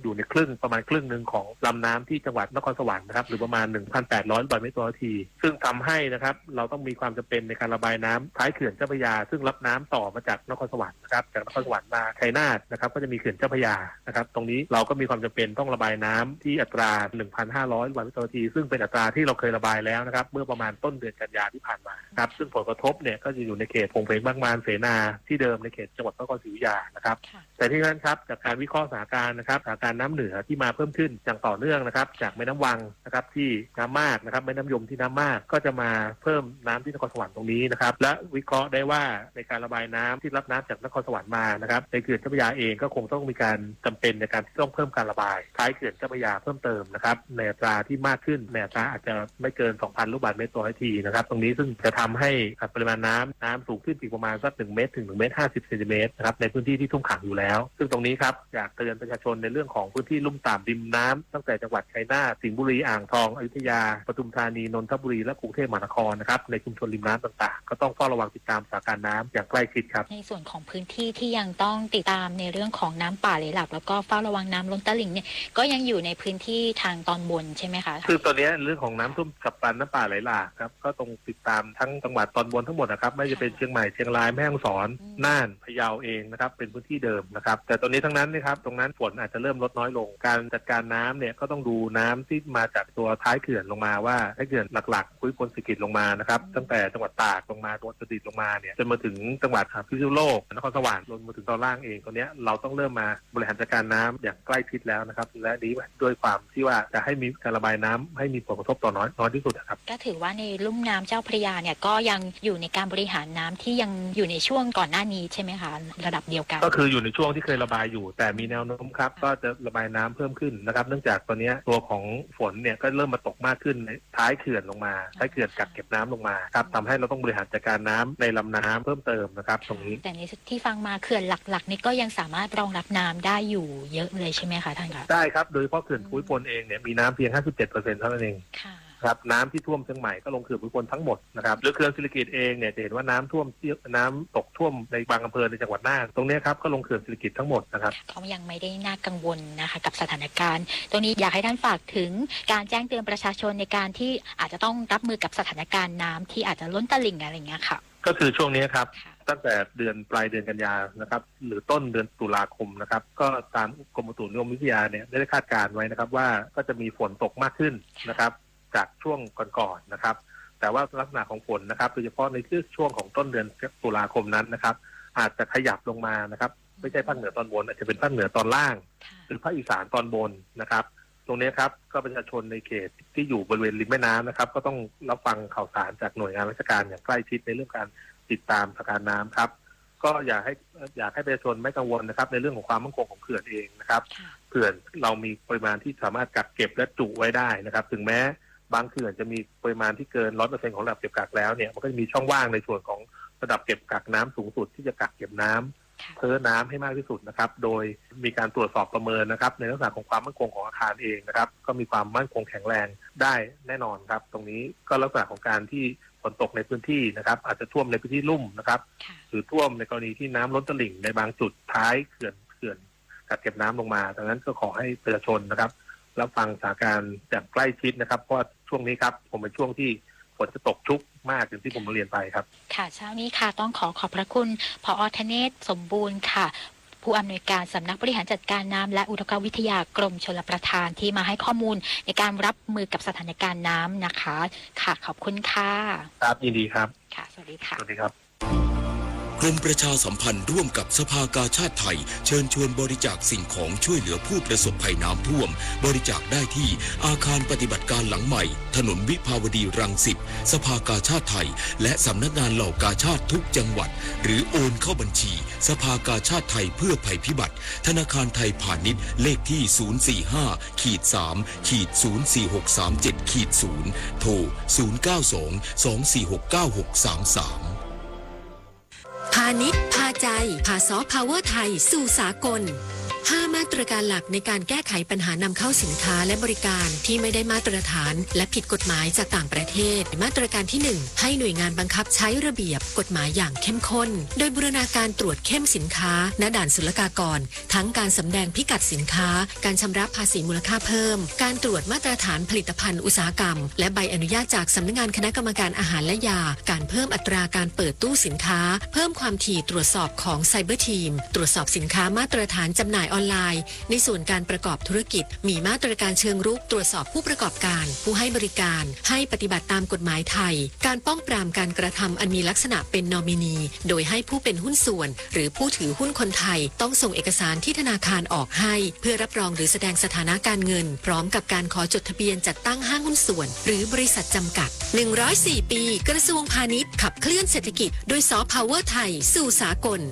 Speaker 2: อยู่ในประมาณครึ่งนึงของลำน้ำที่จังหวัดนครสวรรค์นะครับหรือประมาณ 1,800 ลูกบาศก์เมตรต่อนาทีซึ่งทำให้นะครับเราต้องมีความจำเป็นในการระบายน้ำท้ายเขื่อนเจ้าพระยาซึ่งรับน้ำต่อมาจากนครสวรรค์นะครับจากนครสวรรค์มาชัยนาทนะครับก็จะมีเขื่อนเจ้าพระยานะครับตรงนี้เราก็มีความจำเป็นต้องระบายน้ำที่อัตรา 1,500 ลูกบาศก์เมตรต่อนาทีซึ่งเป็นอัตราที่เราเคยระบายแล้วนะครับเมื่อประมาณต้นเดือนกันยายนที่ผ่านมาครับซึ่งผลกระทบเนี่ยก็จะอยู่ในเขตพงเพงบางมานเสนาที่เดิมในเขตจังหวัดพระนครศรีอยุธยานะครับแต่ที่นั้นครับจากการวิเคราะห์สถานการณ์นะครับสถานการณ์น้ำเหนือที่มาเพิ่มขึ้นอย่างต่อเนื่องนะครับจากแม่น้ำวังนะครับที่น้ำมากนะครับแม่น้ำยมที่น้ำมากก็จะมาเพิ่มน้ำที่นครสวรรค์ตรงนี้นะครับและวิเคราะห์ได้ว่าในการระบายน้ำที่รับน้ำจากนครสวรรค์มานะครับในเขื่อนเจ้าพระยาเองก็คงต้องมีการจำเป็นในการที่ต้องเพิ่มการระบายท้ายเขื่อนเจ้าพระยาเพิ่มเติมนะครับในอัตราที่มากขึ้นในอัตราอาจจะไม่เกิน 2,000 ลูกบาศก์เมตรต่อนาทีนะครับตรงนี้ซึ่งจะทำให้ปริมาณน้ำสูงขึ้นอีกประมาณสัก1 เมตรถึง1 เมตร 50 เซนติเมตรนะครับในพื้นที่ที่ท่วมขังอยู่แล้วซึ่งตรงนี้ครับอยากเตือนประชาชนในเรื่องของพื้นที่ลุ่มต่ำริมน้ำตั้งแต่จังหวัดชัยนาทสิงห์บุรีอ่างทองอยุธยาปทุมธานีนนทบุรีและกรุงเทพมหานครนะครับในชุมชนริมน้ำต่างๆก็ต้องเฝ้าระวังติดตามสถานการณ์น้ำอย่างใกล้ชิดครับ
Speaker 1: ในส่วนของพื้นที่ที่ยังต้องติดตามในเรื่องของน้ำป่าไหลหลากแล้วก็เฝ้าระวังน้ำล้นตลิ่งเนี่ยก็ยังอยู่ในพื้นที่ทางตอนบนใช่ไหมคะ
Speaker 2: คือตอนนี้เรื่องของน้ำท่วมฉับพลันน้ำป่าไหลหลากครับก็ต้องติดตามทั้งจังหวัดตอนบนทั้งหมดนะครับไม่ว่าจะเป็นเชียงใหม่เชียงรายแม่ฮ่องสอนน่านพะเยาเองนะครับเป็นพื้นที่เดิมนะครับแต่ตอนนี้ทั้งนั้นนะครับตรงนั้นฝนอาจจะเริ่มลดน้อยลงการจัดการน้ำเนี่ยก็ต้องดูน้ำที่มาจากตัวท้ายเขื่อนลงมาว่าท้ายเขื่อนหลักๆภูมิพลสิริกิติ์ลงมานะครับตั้งแต่จังหวัดตากลงมาจังหวัดอุตรดิตถ์ลงมาเนี่ยจนมาถึงจังหวัดพิษณุโลกนครสวรรค์ลงมาถึงตอนล่างเองตอนนี้เราต้องเริ่มมาบริหารจัดการน้ำอย่างใกล้ชิดแล้วนะครับและนี้ด้วยความที่ว่าจะให้มีการระบายน้ำให้มีผลกระทบต่อน้อยที่สุดครับ
Speaker 1: ก็ถือว่าในลุ่มน้ำเจ้าพระยาเนี่ยก็ยังอยู่ในการบริหารน้ำที่ยังอยู่ในช่วงก่อนหน้านี้ใช่ไหมคะระดับเดียวกัน
Speaker 2: ก็คืออยู่ในช่วงที่เคยระบายอยู่แต่มีแนวโน้มครับก็จะระบายน้ำเพิ่มขึ้นนะครับเนื่องจากตอนนี้ตัวของฝนเนี่ยก็เริ่มมาตกมากขึ้นในท้ายเขื่อนลงมาท้ายเขื่อนกักเก็บน้ำลงมาครับทำให้เราต้องบริหารจัดการน้ำในลำน้ำเพิ่มเติมนะครับตรงนี้
Speaker 1: แต่ในที่ฟังมาเขื่อนหลักๆนี่ก็ยังสามารถรองรับน้ำได้อยู่เยอะเลยใช่ไหมคะท่านคะ
Speaker 2: ได้ครับโดยเฉพาะเขื่อนภูมิพลเองเนี่ยมีน้ำเพียง 57% เท่านั้นเองครับน้ำที่ท่วมเชียงใหม่ก็ลงเขื่อนภูมิพลทั้งหมดนะครับหรือเขื่อนศิริกิติ์เองเนี่ยจะเห็นว่าน้ำตกท่วมในบางอำเภอในจังหวัดน่านตรงนี้ครับก็ลงเขื่อนศิริกิติ์ทั้งหมดนะครับ
Speaker 1: เขายังไม่ได้น่ากังวลนะคะกับสถานการณ์ตรงนี้อยากให้ท่านฝากถึงการแจ้งเตือนประชาชนในการที่อาจจะต้องรับมือกับสถานการณ์น้ำที่อาจจะล้นตลิ่งอะไรอย่างเงี้ยค่ะ
Speaker 2: ก็คือช่วงนี้ครับตั้งแต่ปลายเดือนกันยายนนะครับหรือต้นเดือนตุลาคมนะครับก็ตามกรมอุตุนิยมวิทยาเนี่ยได้คาดการณ์ไว้นะครับว่าก็จะมีฝนตกมากขึ้นนะครับจากช่วงก่อนๆนะครับแต่ว่าลักษณะของฝนนะครับโดยเฉพาะในช่วงของต้นเดือนตุลาคมนั้นนะครับอาจจะขยับลงมานะครับไม่ใช่ภาคเหนือตอนบนอาจจะเป็นภาคเหนือตอนล่างหรือภาคอีสานตอนบนนะครับตรงนี้ครับก็ประชาชนในเขตที่อยู่บริเวณริมแม่น้ำนะครับก็ต้องรับฟังข่าวสารจากหน่วยงานราชการอย่างใกล้ชิดในเรื่องการติดตามสถานการณ์น้ำครับก็อยากให้ประชาชนไม่กังวลนะครับในเรื่องของความมั่นคงของเขื่อนเองนะครับเขื่อนเรามีปริมาณที่สามารถกักเก็บและจุไว้ได้นะครับถึงแม้บางเขื่อนจะมีปริมาณที่เกิน 100% ของระดับเก็บกักแล้วเนี่ยมันก็จะมีช่องว่างในส่วนของระดับเก็บกักน้ำสูงสุดที่จะกักเก็บน้ำเพิ่มน้ำให้มากที่สุดนะครับโดยมีการตรวจสอบประเมินนะครับในลักษณะของความมั่นคงของอาคารเองนะครับก็มีความมั่นคงแข็งแรงได้แน่นอนครับตรงนี้ก็ลักษณะของการที่ฝนตกในพื้นที่นะครับอาจจะท่วมในพื้นที่ลุ่มนะครับหรือท่วมในกรณีที่น้ำล้นตลิ่งในบางจุดท้ายเขื่อนกักเก็บน้ำลงมาดังนั้นก็ขอให้ประชาชนนะครับรับฟังสถานการณ์อย่างใกล้ชิดนะครับเพราะช่วงนี้ครับผมเป็นช่วงที่ฝนจะตกชุกมากอย่างที่ผมเรียนไปครับ
Speaker 1: ค่ะเช้านี้ค่ะต้องขอบพระคุณผอ.ธเนศสมบูรณ์ค่ะผู้อำนวยการสำนักบริหารจัดการน้ำและอุทกวิทยากรมชลประทานที่มาให้ข้อมูลในการรับมือกับสถานการณ์น้ำนะคะค่ะขอบคุณค่ะ
Speaker 2: ครับยินดีครับ
Speaker 1: ค่ะสวัสดีค่ะ
Speaker 2: สวัสดีครับ
Speaker 12: กรมประชาสัมพันธ์ร่วมกับสภากาชาดไทยเชิญชวนบริจาคสิ่งของช่วยเหลือผู้ประสบภัยน้ำท่วมบริจาคได้ที่อาคารปฏิบัติการหลังใหม่ถนนวิภาวดีรังสิตสภากาชาดไทยและสำนักงานเหล่ากาชาดทุกจังหวัดหรือโอนเข้าบัญชีสภากาชาดไทยเพื่อภัยพิบัติธนาคารไทยพาณิชย์เลขที่045-3-04637-0โทร092-246-9633
Speaker 3: พาณิชย์พาใจพาซอฟต์พาวเวอร์ไทยสู่สากล 5 มาตรการหลักในการแก้ไขปัญหานำเข้าสินค้าและบริการที่ไม่ได้มาตรฐานและผิดกฎหมายจากต่างประเทศมาตรการที่ 1 ให้หน่วยงานบังคับใช้ระเบียบกฎหมายอย่างเข้มข้นโดยบูรณาการตรวจเข้มสินค้าณด่านศุลกากรทั้งการสำแดงพิกัดสินค้าการชำระภาษีมูลค่าเพิ่มการตรวจมาตรฐานผลิตภัณฑ์อุตสาหกรรมและใบอนุญาตจากสำนักงานคณะกรรมการอาหารและยาการเพิ่มอัตราการเปิดตู้สินค้าเพิ่มความถี่ตรวจสอบของไซเบอร์ทีมตรวจสอบสินค้ามาตรฐานจำหน่ายออนไลน์ในส่วนการประกอบธุรกิจมีมาตรการเชิงรุกตรวจสอบผู้ประกอบการผู้ให้บริการให้ปฏิบัติตามกฎหมายไทยการป้องปรามการกระทำอันมีลักษณะเป็นนอมินีโดยให้ผู้เป็นหุ้นส่วนหรือผู้ถือหุ้นคนไทยต้องส่งเอกสารที่ธนาคารออกให้เพื่อรับรองหรือแสดงสถานะการเงินพร้อมกับการขอจดทะเบียนจัดตั้งห้างหุ้นส่วนหรือบริษัทจำกัด104 ปีกระทรวงพาณิชย์ขับเคลื่อนเศรษฐกิจโดยซอฟต์พาวเวอร์ไทยสู่สากล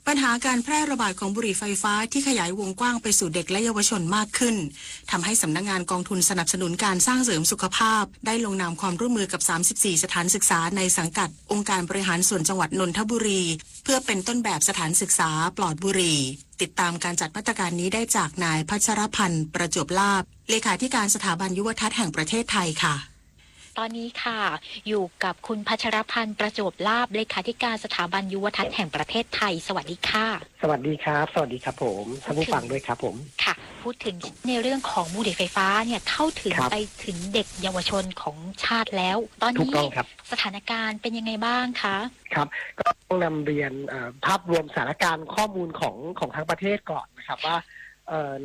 Speaker 11: ปัญหาการแพร่ระบาดของบุหรี่ไฟฟ้าที่ขยายวงกว้างไปสู่เด็กและเยาวชนมากขึ้นทำให้สำนักงานกองทุนสนับสนุนการสร้างเสริมสุขภาพได้ลงนามความร่วมมือกับ34สถานศึกษาในสังกัดองค์การบริหารส่วนจังหวัดนนทบุรีเพื่อเป็นต้นแบบสถานศึกษาปลอดบุหรี่ติดตามการจัดมาตรการนี้ได้จากนายพัชรพันธ์ประจวบลาภเลขาธิการสถาบันยุวทัศน์แห่งประเทศไทยค่ะ
Speaker 1: ตอนนี้ค่ะอยู่กับคุณพัชรพันธ์ประจวบลาภเลขาธิการสถาบันยุวทัศน์แห่งประเทศไทยสวัสดีค่ะ
Speaker 4: สวัสดีครับสวัสดีครับผมท่านผู้ฟังด้วยครับผม
Speaker 1: ค่ะพูดถึงในเรื่องของบุหรี่ไฟฟ้าเนี่ยเข้าถึงไปถึงเด็กเยาวชนของชาติแล้วตอนนี้สถานการณ์เป็นยังไงบ้างคะ
Speaker 4: ครับก็ต้องนำเรียนภาพรวมสถานการณ์ข้อมูลของทั้งประเทศก่อนนะครับว่า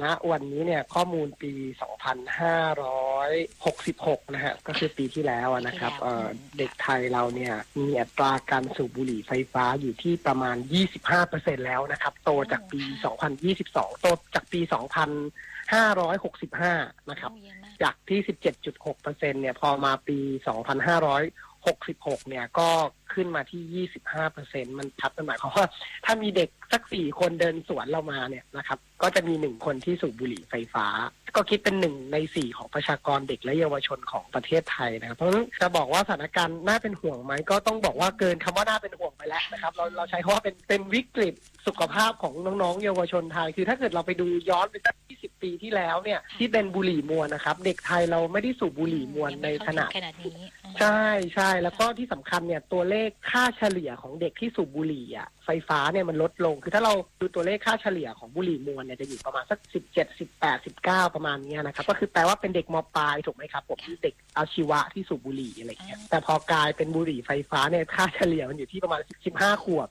Speaker 4: ณวันนี้เนี่ยข้อมูลปี 2566 นะฮะก็คือปีที่แล้วนะครับเด็กไทยเราเนี่ยมีอัตราการสูบบุหรี่ไฟฟ้าอยู่ที่ประมาณ 25% แล้วนะครับโตจากปี 2022 โตจากปี 2565 นะครับจากที่ 17.6% เนี่ยพอมาปี 2566 เนี่ยก็ขึ้นมาที่ 25% มันชัดหมายความว่าถ้ามีเด็กสัก4 คนเดินสวนเรามาเนี่ยนะครับก็จะมี1 คนที่สูบบุหรี่ไฟฟ้าก็คิดเป็น1 ใน 4ของประชากรเด็กและเยาวชนของประเทศไทยนะครับเพราะฉะนั้นจะบอกว่าสถานการณ์น่าเป็นห่วงไหมก็ต้องบอกว่าเกินคำว่าน่าเป็นห่วงไปแล้วนะครับเราใช้คำว่าเป็นวิกฤตสุขภาพของน้องๆเยาวชนไทยคือถ้าเกิดเราไปดูย้อนไปสัก20 ปีที่แล้วเนี่ยที่เป็นบุหรี่มวนนะครับเด็กไทยเราไม่ได้สูบบุหรี่มวนในขนาดนี้ใช่แล้วก็ที่สำคัญเนี่ยตัวเลขค่าเฉลี่ยของเด็กที่สูบบุหรี่ไฟฟ้าเนี่ยมันลดลงคือถ้าเราดูตัวเลขค่าเฉลี่ยของบุหรี่มวนเนี่ยจะอยู่ประมาณสัก17 18 19ประมาณนี้นะครับก็คือแปลว่าเป็นเด็กม.ปลายถูกไหมครับผมเด็กอาชีวะที่สูบบุหรี่อะไรเงี้ยแต่พอกลายเป็นบุหรี่ไฟฟ้าเนี่ยค่าเฉลี่ยมันอยู่ที่ประมาณ15 ขวบ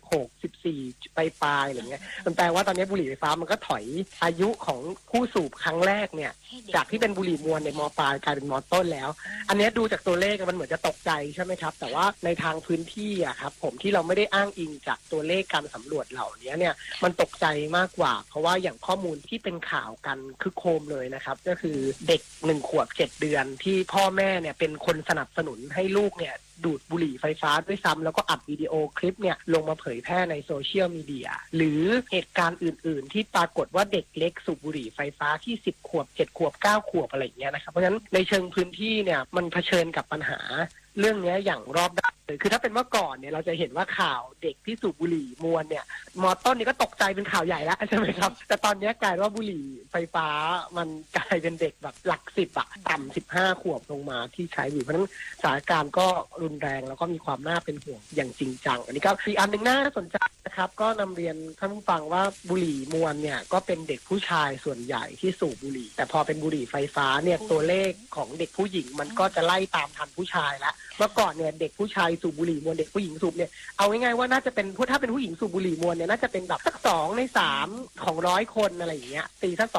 Speaker 4: 15.6 14 ปลายอะไรเงี้ยมันแปลว่าตอนนี้บุหรี่ไฟฟ้ามันก็ถอยอายุของผู้สูบครั้งแรกเนี่ยจากที่เป็นบุหรี่มวนในม.ปลายกลายเป็นม.ต้นแล้วอันนี้ดูจากตัวเลขมันเหมือนจะตกใจใช่ไหมครับแต่ว่าในทางพื้นที่ครับผมที่เราไม่ได้อ้างอิงจากตัวเลขการสำรวจเหล่านี้เนี่ยมันตกใจมากกว่าเพราะว่าอย่างข้อมูลที่เป็นข่าวกันคือโคมเลยนะครับก็คือเด็ก1 ขวบ 7 เดือนที่พ่อแม่เนี่ยเป็นคนสนับสนุนให้ลูกเนี่ยดูดบุหรี่ไฟฟ้าด้วยซ้ำแล้วก็อัดวิดีโอคลิปเนี่ยลงมาเผยแพร่ในโซเชียลมีเดียหรือเหตุการณ์อื่นๆที่ปรากฏว่าเด็กเล็กสูบบุหรี่ไฟฟ้าที่10 ขวบ 7 ขวบ 9 ขวบอะไรอย่างเงี้ยนะครับเพราะฉะนั้นในเชิงพื้นที่เนี่ยมันเผชิญกับปัญหาเรื่องนี้อย่างรอบด้านเลยคือถ้าเป็นเมื่อก่อนเนี่ยเราจะเห็นว่าข่าวเด็กที่สูบบุหรี่มวนเนี่ยม.ต้นนี่ก็ตกใจเป็นข่าวใหญ่แล้วใช่ไหมครับแต่ตอนนี้กลายว่าบุหรี่ไฟฟ้ามันกลายเป็นเด็กแบบหลัก10ต่ำ15 ขวบลงมาที่ใช้อยู่เพราะฉะนั้นสถานการณ์ก็รุนแรงแล้วก็มีความน่าเป็นห่วงอย่างจริงจังอันนี้ก็อีกอันหนึ่งน่าสนใจนะครับก็นำเรียนท่านผู้ฟังว่าบุหรี่มวนเนี่ยก็เป็นเด็กผู้ชายส่วนใหญ่ที่สูบบุหรี่แต่พอเป็นบุหรี่ไฟฟ้าเนี่ยตัวเลขของเด็กผู้หญิงมันก็จะไล่ตามทันผู้ชายละเมื่อก่อนเนี่ยเด็กผู้ชายสูบบุหรี่มวนเด็กผู้หญิงสูบเนี่ยเอาง่ายๆว่าน่าจะเป็นถ้าเป็นผู้หญิงสูบบุหรี่มวนเนี่ยน่าจะเป็นแบบสัก2 ใน 3ของ100 คนอะไรอย่างเงี้ยตีสัก 2%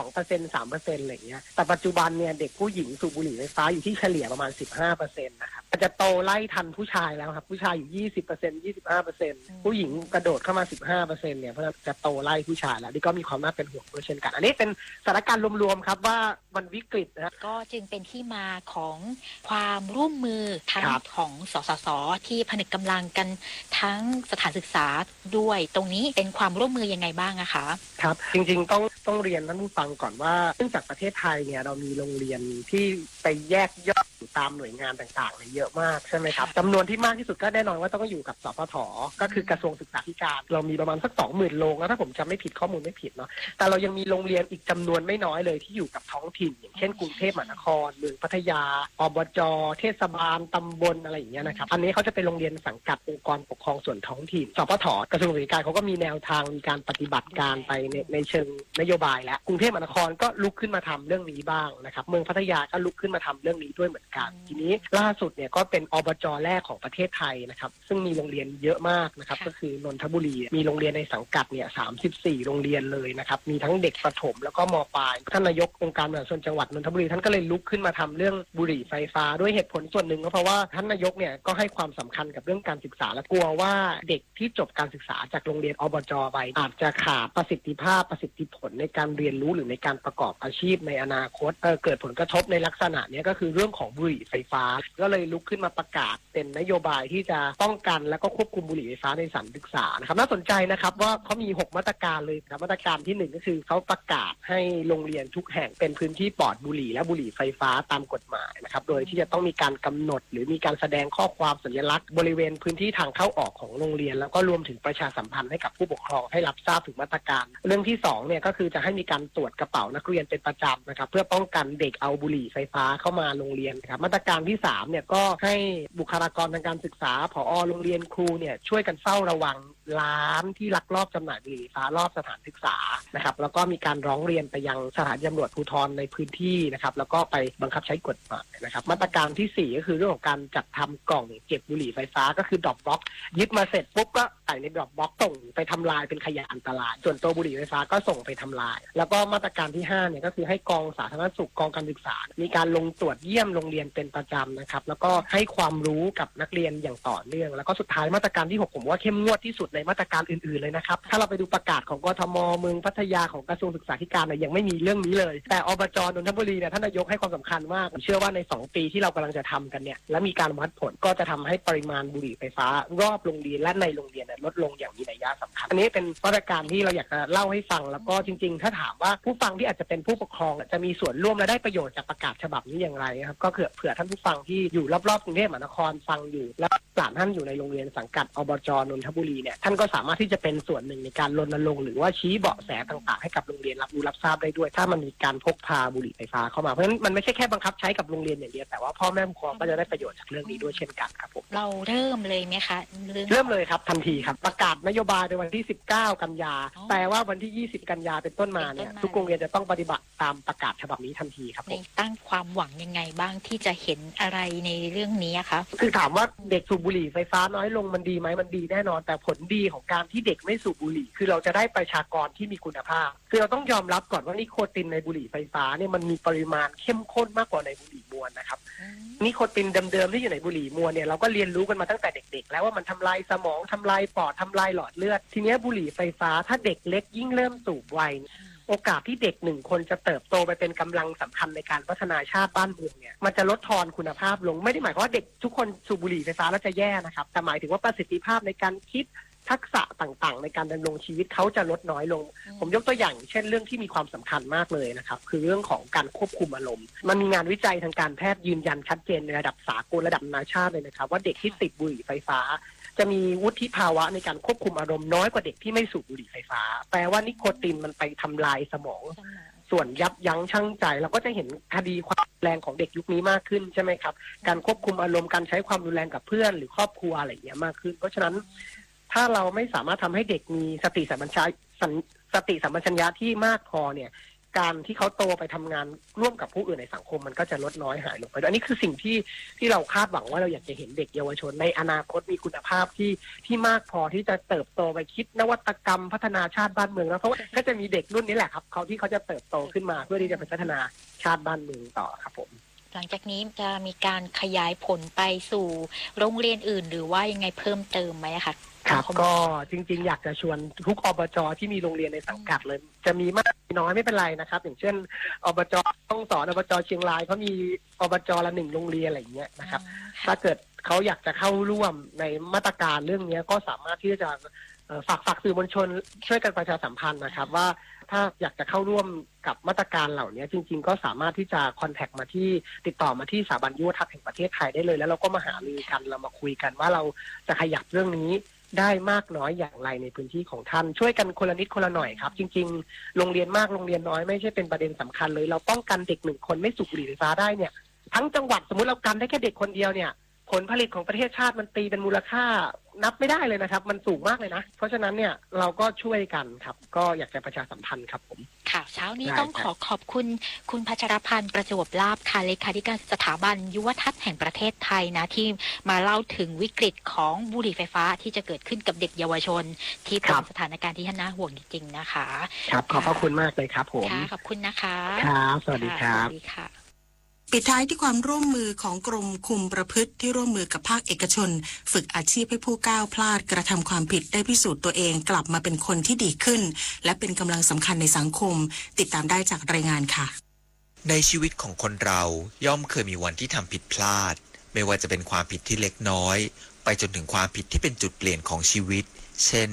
Speaker 4: 3% อะไรอย่างเงี้ยแต่ปัจจุบันเนี่ยเด็กผู้หญิงสูบบุหรี่ไฟฟ้าอยู่ที่เฉลี่ยประมาณ 15% นะครับ จะโตไล่ทันผู้ชายแล้วครับผู้ชายอยู่ 20% 25%ผู้หญิงกระโดดเข้ามา 15% เนี่ยเพราะฉะนั้นจะโตไล่ผู้ชายแล้วนี่ก็มีความน่าเป็นห่วงด้วยเช่นกันอันนี้เป็นสถานการณ์รวมๆครับว่ามันวิกฤตนะ
Speaker 1: ก็จึงเป็นที่มาของความร่วมมือทั้งของสสสที่ผนึกกำลังกันทั้งสถานศึกษาด้วยตรงนี้เป็นความร่วมมือยังไงบ้างอะคะ
Speaker 4: ครับจริงๆต้องเรียนท่านผู้ฟังก่อนว่าเนื่องจากประเทศไทยเนี่ยเรามีโรงเรียนที่ไปแยกย่อยอยู่ตามหน่วยงานต่างๆเยอะมากใช่ไหมครับจำนวนที่มากที่สุดก็แน่นอนว่าต้องอยู่กับสพทก็คือกระทรวงศึกษาธิการเรามีประมาณสัก 20,000 โรงแล้วถ้าผมจำไม่ผิดข้อมูลไม่ผิดเนาะแต่เรายังมีโรงเรียนอีกจำนวนไม่น้อยเลยที่อยู่กับท้องถิ่นอย่างเช่นกรุงเทพมหานครเมืองพัทยาอบจ.เทศบาลตำบลอะไรอย่างเงี้ยนะครับอันนี้เขาจะเป็นโรงเรียนสังกัดองค์กรปกครองส่วนท้องถิ่นสพทกระทรวงศึกษาธิการเขาก็มีแนวทางมีการปฏิบัติการไปในเชิงนโยบายและกรุงเทพมหานครก็ลุกขึ้นมาทำเรื่องนี้บ้างนะครับเมืองพัทยาก็ลุกขึ้นมาทำเรื่องนี้ด้วยเหมือนกันทีนี้ล่าสุดเนี่ยก็เป็นอบจ.แรกของประเทศไทยนะครับซึ่งมีโรงเรียนเยอะมากนะครับก็คือนนทบุรีมีโรงเรียนในสังกัดเนี่ย34 โรงเรียนเลยนะครับมีทั้งเด็กประถมแล้วก็ม.ปลายท่านนายกองค์การบริหารส่วนจังหวัดนนทบุรีท่านก็เลยลุกขึ้นมาทำเรื่องบุหรี่ไฟฟ้าด้วยเหตุผลส่วนหนึ่งก็เพราะว่าท่านนายกเนี่ยก็ให้ความสำคัญกับเรื่องการศึกษาและกลัวว่าเด็กที่จบการศึกษาจากโรงเรียนอบจ.ไปอาจจะขาดประสิทธิภาพประสิทธิผลในการเรียนรู้หรือในการประกอบอาชีพในอนาคตเกิดผลกระทบในลักษณะนี้ก็คือเรื่องของบุหรี่ไฟฟ้าก็เลยลุกขึ้นมาประกาศเป็นนโยบายที่จะป้องกันและก็ควบคุมบุหรี่ไฟฟ้าในสถานศึกษานะครับน่าสนใจนะครับว่าเขามี6มาตรการเลยครับมาตรการที่1ก็คือเขาประกาศให้โรงเรียนทุกแห่งเป็นพื้นที่ปลอดบุหรี่และบุหรี่ไฟฟ้าตามกฎหมายนะครับโดยที่จะต้องมีการกำหนดหรือมีการแสดงข้อความสัญลักษณ์บริเวณพื้นที่ทางเข้าออกของโรงเรียนแล้วก็รวมถึงประชาสัมพันธ์ให้กับผู้ปกครองให้รับทราบถึงมาตรการเรื่องที่2เนี่ยก็คือจะให้มีการตรวจกระเป๋านักเรียนเป็นประจำนะครับเพื่อป้องกันเด็กเอาบุหรี่ไฟฟ้าเข้ามาโรงเรียนครับมาตรการที่3เนี่ยก็ให้บุคลากรทางการศึกษาผอ.โรงเรียนครูเนี่ยช่วยกันเฝ้าระวังร้านที่ลักลอบจำหน่ายบุหรี่ไฟฟ้ารอบสถานศึกษานะครับแล้วก็มีการร้องเรียนไปยังสถานีตำรวจภูธรในพื้นที่นะครับแล้วก็ไปบังคับใช้กฎหมายนะครับมาตรการที่4ก็คือเรื่องของการจัดทำกล่องเก็บบุหรี่ไฟฟ้าก็คือดรอปบ็อกซ์ยึดมาเสร็จปุ๊บก็ใส่ในดรอปบ็อกซ์ส่งไปทำลายเป็นขยะอันตรายส่วนตัวบุหรี่ไฟฟ้าก็ส่งไปทำลายแล้วก็มาตรการที่5เนี่ยก็คือให้กองสาธารณสุขกองการศึกษามีการลงตรวจเยี่ยมโรงเรียนเป็นประจำนะครับแล้วก็ให้ความรู้กับนักเรียนอย่างต่อเนื่องแล้วก็สุดท้ายมาตรการที่6ผมว่าเข้มงวดที่สุดในมาตรการอื่นๆเลยนะครับถ้าเราไปดูประกาศของกทม.เมืองพัทยาของกระทรวงศึกษาธิการเนี่ยยังไม่มีเรื่องนี้เลยแต่อบจ.นนทบุรีเนี่ยท่านนายกให้ความสำคัญมากผมเชื่อว่าใน2 ปีที่เรากำลังจะทำกันเนี่ยและมีการวัดผลก็จะทำให้ปริมาณบุหรี่ไฟฟ้ารอบโรงเรียนและในโรงเรียนลดลงอย่างมีนัยยะสำคัญอันนี้เป็นมาตรการที่เราอยากจะเล่าให้ฟังแล้วก็จริงๆถ้าถามว่าผู้ฟังที่อาจจะเป็นผู้ปกครองจะมีส่วนร่วมและได้ประโยชน์จากประกาศฉบับนี้อย่างไรครับก็เผื่อท่านผู้ฟังที่อยู่รอบๆกรุงเทพมหานครฟังอยู่และหลานท่านอยู่ในโรงเรียนสังกัดอบจ.นนทบุรีเนี่ยท่านก็สามารถที่จะเป็นส่วนหนึ่งในการรณรงค์หรือว่าชี้เบาะแสต่างๆให้กับโรงเรียนรับรู้รับทราบได้ด้วยถ้ามันมีการพกพาบุหรี่ไฟฟ้าเข้ามาเพราะฉะนั้นมันไม่ใช่แค่บังคับใช้กับโรงเรียนอย่างเดียวแต่ว่าพ่อแม่ผู้ปกครองก็จะได้ประโยชน์จากเรื่องนี้ด้วยเช่นกันครับผม
Speaker 1: เราเริ่มเลยไหมคะ
Speaker 4: เริ่มเลยครับทันทีครับประกาศนโยบายในวันที่19 กันยาแต่ว่าวันที่20 กันยาเป็นต้นมาเนี่ยทุกโรงเรียนจะต้องปฏิบัติตามประกาศฉบับนี้ทันทีครับผม
Speaker 1: ตั้งความหวังยังไงบ้างที่จะเห็นอะไรในเรื่องนี้คะค
Speaker 4: ือถามว่าเด็กสูบบุหรี่ไฟฟ้าน้อยลงมันดีไหมมันดีแน่นอนแต่ผลดีของการที่เด็กไม่สูบบุหรี่คือเราจะได้ประชากรที่มีคุณภาพคือเราต้องยอมรับก่อนว่านิโคตินในบุหรี่ไฟฟ้าเนี่ยมันมีปริมาณเข้มข้นมากกว่าในบุหรี่มวนนะครับนิโคตินเดิมๆที่อยู่ในบุหรี่มวนเนี่ยเราก็เรียนรู้กันมาตั้งแต่เด็กๆแล้วว่ามันทำลายสมองทำลายปอดทำลายหลอดเลือดทีนี้บุหรี่ไฟฟ้าถ้าเด็กเล็กยิ่งเริ่มสูบไวโอกาสที่เด็ก1 คนจะเติบโตไปเป็นกำลังสำคัญในการพัฒนาชาติบ้านเมืองเนี่ยมันจะลดทอนคุณภาพลงไม่ได้หมายความว่าเด็กทุกคนสูบบุหรี่ไฟฟ้าแล้วจะแย่นะครับแต่หมายถึงว่าประสิทธิภาพในการคิดทักษะต่างๆในการดำรงชีวิตเขาจะลดน้อยลงผมยกตัวอย่างเช่นเรื่องที่มีความสำคัญมากเลยนะครับคือเรื่องของการควบคุมอารมณ์มันมีงานวิจัยทางการแพทย์ยืนยันชัดเจนในระดับสากลระดับนานาชาติเลยนะครับว่าเด็กที่ติดบุหรี่ไฟฟ้าจะมีวุฒิภาวะในการควบคุมอารมณ์น้อยกว่าเด็กที่ไม่สูบบุหรี่ไฟฟ้าแปลว่านิโคตินมันไปทำลายสมองส่วนยับยั้งชั่งใจเราก็จะเห็นคดีความแรงของเด็กยุคนี้มากขึ้นใช่ไหมครับการควบคุมอารมณ์การใช้ความรุนแรงกับเพื่อนหรือครอบครัวอะไรอย่างเงี้ยมากขึ้นเพราะฉะนั้นถ้าเราไม่สามารถทำให้เด็กมีสติสัมปชัญญะที่มากพอเนี่ยการที่เขาโตไปทำงานร่วมกับผู้อื่นในสังคมมันก็จะลดน้อยหายลงไปอันนี้คือสิ่งที่เราคาดหวังว่าเราอยากจะเห็นเด็กเยาวชนในอนาคตมีคุณภาพที่มากพอที่จะเติบโตไปคิดนวัตกรรมพัฒนาชาติบ้านเมืองแล้วเพราะว่าก็จะมีเด็กรุ่นนี้แหละครับเขาที่เขาจะเติบโตขึ้นมาเพื่อที่จะพัฒนาชาติบ้านเมืองต่อครับผม
Speaker 1: หลังจากนี้จะมีการขยายผลไปสู่โรงเรียนอื่นหรือว่ายังไงเพิ่มเติมไหมคะ
Speaker 4: ครับก็จริงๆอยากจะชวนทุกอบจ.ที่มีโรงเรียนในสังกัดเลยจะมีมากน้อยไม่เป็นไรนะครับอย่างเช่นอบจ.ต้องสอนอบจ.เชียงรายเขามีอบจ.ละ1โรงเรียนอะไรอย่างเงี้ยนะครับถ้าเกิดเขาอยากจะเข้าร่วมในมาตรการเรื่องนี้ก็สามารถที่จะฝากสื่อมวลชนช่วยกันประชาสัมพันธ์นะครับว่าถ้าอยากจะเข้าร่วมกับมาตรการเหล่านี้จริงๆก็สามารถที่จะคอนแทคมาที่ติดต่อมาที่สถาบันยุวทัศน์แห่งประเทศไทยได้เลยแล้วเราก็มาหารือกันเรามาคุยกันว่าเราจะขยับเรื่องนี้ได้มากน้อยอย่างไรในพื้นที่ของท่านช่วยกันคนละนิดคนละหน่อยครับจริงๆโรงเรียนมากโรงเรียนน้อยไม่ใช่เป็นประเด็นสำคัญเลยเราป้องกันเด็ก1 คนไม่สูบบุหรี่ไฟฟ้าได้เนี่ยทั้งจังหวัดสมมติเรากันได้แค่เด็กคนเดียวเนี่ยผลผลิตของประเทศชาติมันตีเป็นมูลค่านับไม่ได้เลยนะครับมันสูงมากเลยนะเพราะฉะนั้นเนี่ยเราก็ช่วยกันครับก็อยากจะประชาสัมพันธ์ครับผม
Speaker 1: ค่ะเช้านี้ต้องขอบคุณคุณพัชรพันธ์ประจวบลาภค่ะเลขาธิการสถาบันยุวทัศน์แห่งประเทศไทยนะที่มาเล่าถึงวิกฤตของบุหรี่ไฟฟ้าที่จะเกิดขึ้นกับเด็กเยาวชนที่เป็นสถานการณ์ที่น่าห่วงจริงๆนะคะ
Speaker 4: ครับขอบพระคุณมากเลยครับผม
Speaker 1: ค่ะขอบคุณนะคะ
Speaker 4: ครับสวัสดีครับ
Speaker 11: ปิดท้ายที่ความร่วมมือของกรมคุมประพฤติที่ร่วมมือกับภาคเอกชนฝึกอาชีพให้ผู้ก้าวพลาดกระทำความผิดได้พิสูจน์ตัวเองกลับมาเป็นคนที่ดีขึ้นและเป็นกำลังสำคัญในสังคมติดตามได้จากรายงานค่ะ
Speaker 5: ในชีวิตของคนเราย่อมเคยมีวันที่ทำผิดพลาดไม่ว่าจะเป็นความผิดที่เล็กน้อยไปจนถึงความผิดที่เป็นจุดเปลี่ยนของชีวิตเช่น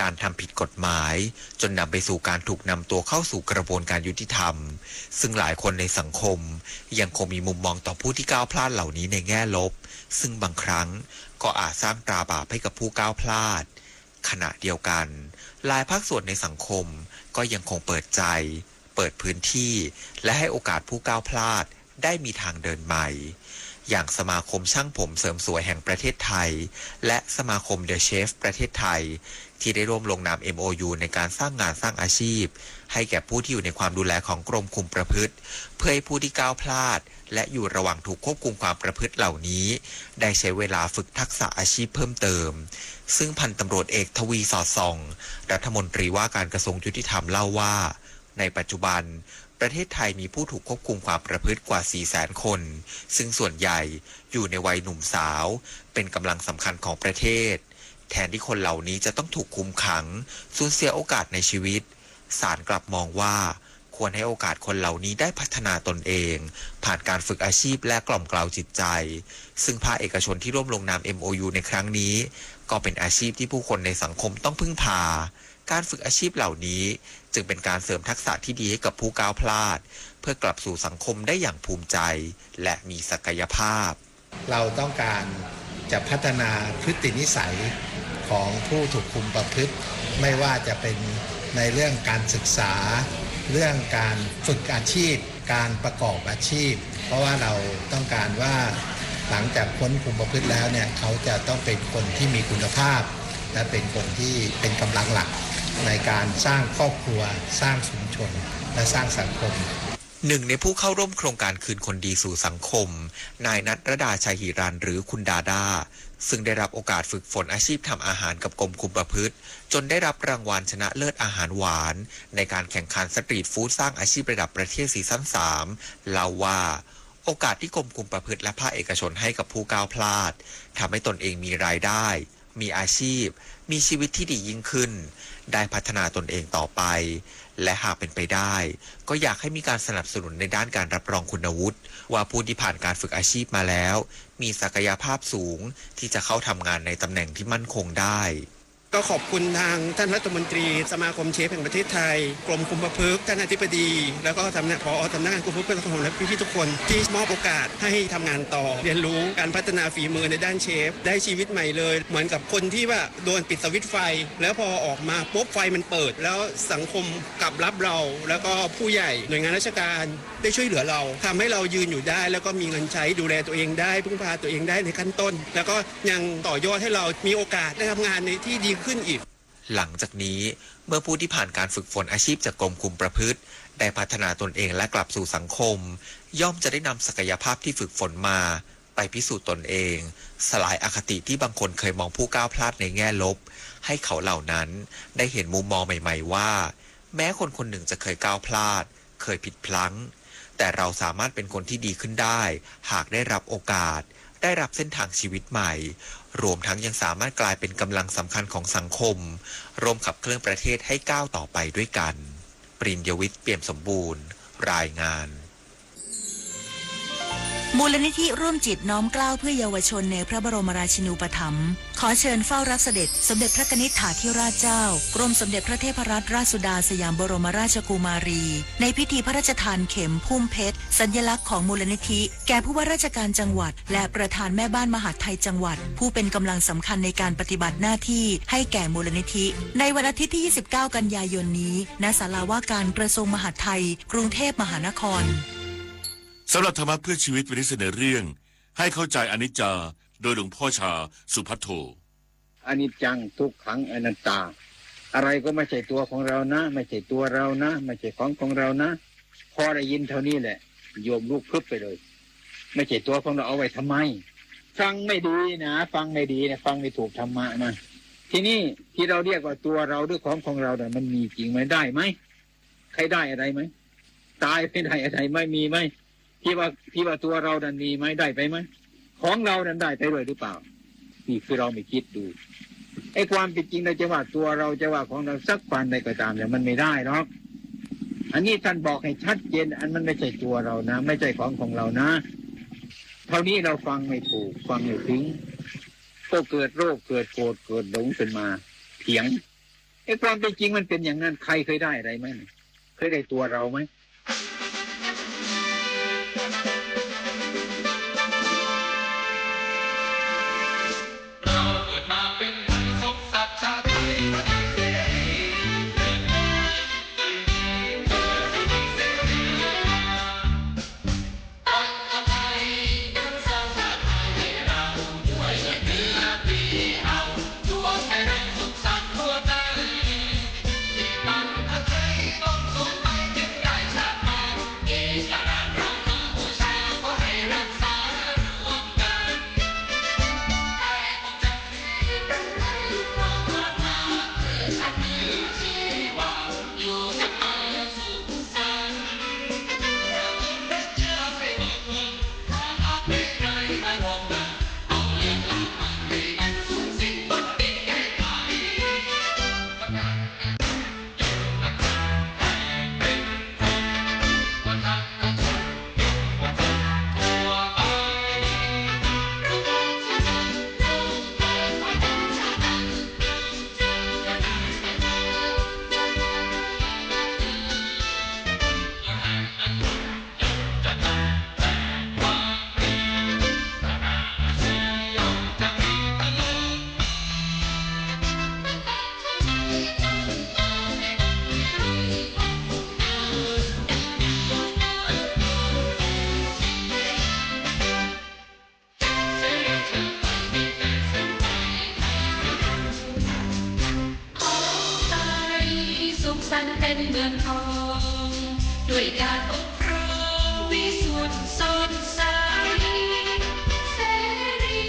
Speaker 5: การทำผิดกฎหมายจนนำไปสู่การถูกนำตัวเข้าสู่กระบวนการยุติธรรมซึ่งหลายคนในสังคมยังคงมีมุมมองต่อผู้ที่ก้าวพลาดเหล่านี้ในแง่ลบซึ่งบางครั้งก็อาจสร้างตราบาปให้กับผู้ก้าวพลาดขณะเดียวกันหลายภาคส่วนในสังคมก็ยังคงเปิดใจเปิดพื้นที่และให้โอกาสผู้ก้าวพลาดได้มีทางเดินใหม่อย่างสมาคมช่างผมเสริมสวยแห่งประเทศไทยและสมาคมเดอะเชฟประเทศไทยที่ได้ร่วมลงนาม MOU ในการสร้างงานสร้างอาชีพให้แก่ผู้ที่อยู่ในความดูแลของกรมคุมประพฤติเพื่อให้ผู้ที่ก้าวพลาดและอยู่ระหว่างถูกควบคุมความประพฤติเหล่านี้ได้ใช้เวลาฝึกทักษะอาชีพเพิ่มเติมซึ่งพันตำรวจเอกทวีสอดส่องรัฐมนตรีว่าการกระทรวงยุติธรรมเล่าว่าในปัจจุบันประเทศไทยมีผู้ถูกควบคุมความประพฤติกว่า 400,000 คนซึ่งส่วนใหญ่อยู่ในวัยหนุ่มสาวเป็นกำลังสำคัญของประเทศแทนที่คนเหล่านี้จะต้องถูกคุมขังสูญเสียโอกาสในชีวิตศาลกลับมองว่าควรให้โอกาสคนเหล่านี้ได้พัฒนาตนเองผ่านการฝึกอาชีพและกล่อมเกลาจิตใจซึ่งภาคเอกชนที่ร่วมลงนาม MOU ในครั้งนี้ก็เป็นอาชีพที่ผู้คนในสังคมต้องพึ่งพาการฝึกอาชีพเหล่านี้จึงเป็นการเสริมทักษะที่ดีให้กับผู้ก้าวพลาดเพื่อกลับสู่สังคมได้อย่างภูมิใจและมีศักยภาพ
Speaker 6: เราต้องการจะพัฒนาพฤตินิสัยของผู้ถูกคุมประพฤติไม่ว่าจะเป็นในเรื่องการศึกษาเรื่องการฝึกอาชีพการประกอบอาชีพเพราะว่าเราต้องการว่าหลังจากพ้นคุมประพฤติแล้วเนี่ยเขาจะต้องเป็นคนที่มีคุณภาพและเป็นคนที่เป็นกำลังหลักในการสร้างครอบครัวสร้างชุมชนและสร้างสังคม
Speaker 5: หนึ่งในผู้เข้าร่วมโครงการคืนคนดีสู่สังคมนายณัฐรดาชัยหิรันหรือคุณดาดาซึ่งได้รับโอกาสฝึกฝนอาชีพทำอาหารกับกรมคุมประพฤติจนได้รับรางวัลชนะเลิศอาหารหวานในการแข่งขันสตรีทฟู้ดสร้างอาชีพระดับประเทศซีซั่น 3 เล่าว่าโอกาสที่กรมคุมประพฤติและภาคเอกชนให้กับผู้ก้าวพลาดทำให้ตนเองมีรายได้มีอาชีพมีชีวิตที่ดียิ่งขึ้นได้พัฒนาตนเองต่อไปและหากเป็นไปได้ก็อยากให้มีการสนับสนุนในด้านการรับรองคุณวุฒิว่าผู้ที่ผ่านการฝึกอาชีพมาแล้วมีศักยภาพสูงที่จะเข้าทำงานในตำแหน่งที่มั่นคงได้
Speaker 8: ก็ขอบคุณทางท่านรัฐมนตรีสมาคมเชฟแห่งประเทศไทยกรมคุมประพฤติท่านอธิบดีแล้วก็ผอ.สำนักงานคุมประพฤติและพี่ๆทุกคนที่มอบโอกาสให้ทำงานต่อเรียนรู้การพัฒนาฝีมือในด้านเชฟได้ชีวิตใหม่เลยเหมือนกับคนที่ว่าโดนปิดสวิตช์ไฟแล้วพอออกมาปุ๊บไฟมันเปิดแล้วสังคมกลับรับเราแล้วก็ผู้ใหญ่หน่วยงานราชการได้ช่วยเหลือเราทำให้เรายืนอยู่ได้แล้วก็มีเงินใช้ดูแลตัวเองได้พึ่งพาตัวเองได้ในขั้นต้นแล้วก็ยังต่อยอดให้เรามีโอกาสได้ทำงานในที่ดีขึ้นอีก
Speaker 5: หลังจากนี้เมื่อผู้ที่ผ่านการฝึกฝนอาชีพจากกรมคุมประพฤติได้พัฒนาตนเองและกลับสู่สังคมย่อมจะได้นำศักยภาพที่ฝึกฝนมาไปพิสูจน์ตนเองสลายอคติที่บางคนเคยมองผู้ก้าวพลาดในแง่ลบให้เขาเหล่านั้นได้เห็นมุมมองใหม่ๆว่าแม้คนคนหนึ่งจะเคยก้าวพลาดเคยผิดพลั้ง แต่เราสามารถเป็นคนที่ดีขึ้นได้หากได้รับโอกาสได้รับเส้นทางชีวิตใหม่รวมทั้งยังสามารถกลายเป็นกำลังสำคัญของสังคมร่วมขับเคลื่อนประเทศให้ก้าวต่อไปด้วยกันปริญญวิทย์ เปี่ยมสมบูรณ์รายงาน
Speaker 7: มูลนิธิร่วมจิตน้อมเกล้าเพื่อเยาวชนในพระบรมราชินูปถัมภ์ขอเชิญเฝ้ารับเสด็จสมเด็จพระกนิษฐาธิราชเจ้ากรมสมเด็จพระเทพรัตนราชสุดาสยามบรมราชกุมารีในพิธีพระราชทานเข็มพุ่มเพชรสัญลักษณ์ของมูลนิธิแก่ผู้ว่าราชการจังหวัดและประธานแม่บ้านมหาดไทยจังหวัดผู้เป็นกำลังสำคัญในการปฏิบัติหน้าที่ให้แก่มูลนิธิในวันอาทิตย์ที่ 29 กันยายนนี้ณศาลาว่าการกระทรวงมหาดไทยกรุงเทพมหานคร
Speaker 10: สำหรับธรรมะเพื่อชีวิตวันนี้เสนอเรื่องให้เข้าใจอนิจจาโดยหลวงพ่อชาสุภัทโท
Speaker 9: อนิจจังทุกขังอนัตตาอะไรก็ไม่ใช่ตัวของเรานะไม่ใช่ตัวเรานะไม่ใช่ของเรานะพอได้ยินเท่านี้แหละโยมลุกพึบไปเลยไม่ใช่ตัวของเราเอาไว้ทำไมฟังไม่ดีนะฟังไม่ดีนะฟังไม่ถูกธรรมะนะทีนี้ที่เราเรียกว่าตัวเราด้วยของเราเนี่ยมันมีจริงไหมได้ไหมใครได้อะไรไหมตายไม่ได้อะไรไม่มีไหมที่ว่าตัวเราดันมีไหมได้ไปไหมของเราดันได้ไปด้วยหรือเปล่านี่คือเราไม่คิดดูไอ้ความเป็นจริงเราจะว่าตัวเราจะว่าของเราสักวันใดก็ตามเนี่ยมันไม่ได้หรอกอันนี้ท่านบอกให้ชัดเจนอันมันไม่ใช่ตัวเรานะไม่ใช่ของเรานะเท่านี้เราฟังไม่ถูกฟังไม่ถึงก็เกิดโรคเกิดโกรธเกิดหลงขึ้นมาเถียงไอ้ความเป็นจริงมันเป็นอย่างนั้นใครเคยได้อะไรไหมเคยได้ตัวเราไหม
Speaker 15: เป็นเมืองทองด้วยการปกครองวิสุทธิสดใสเสรี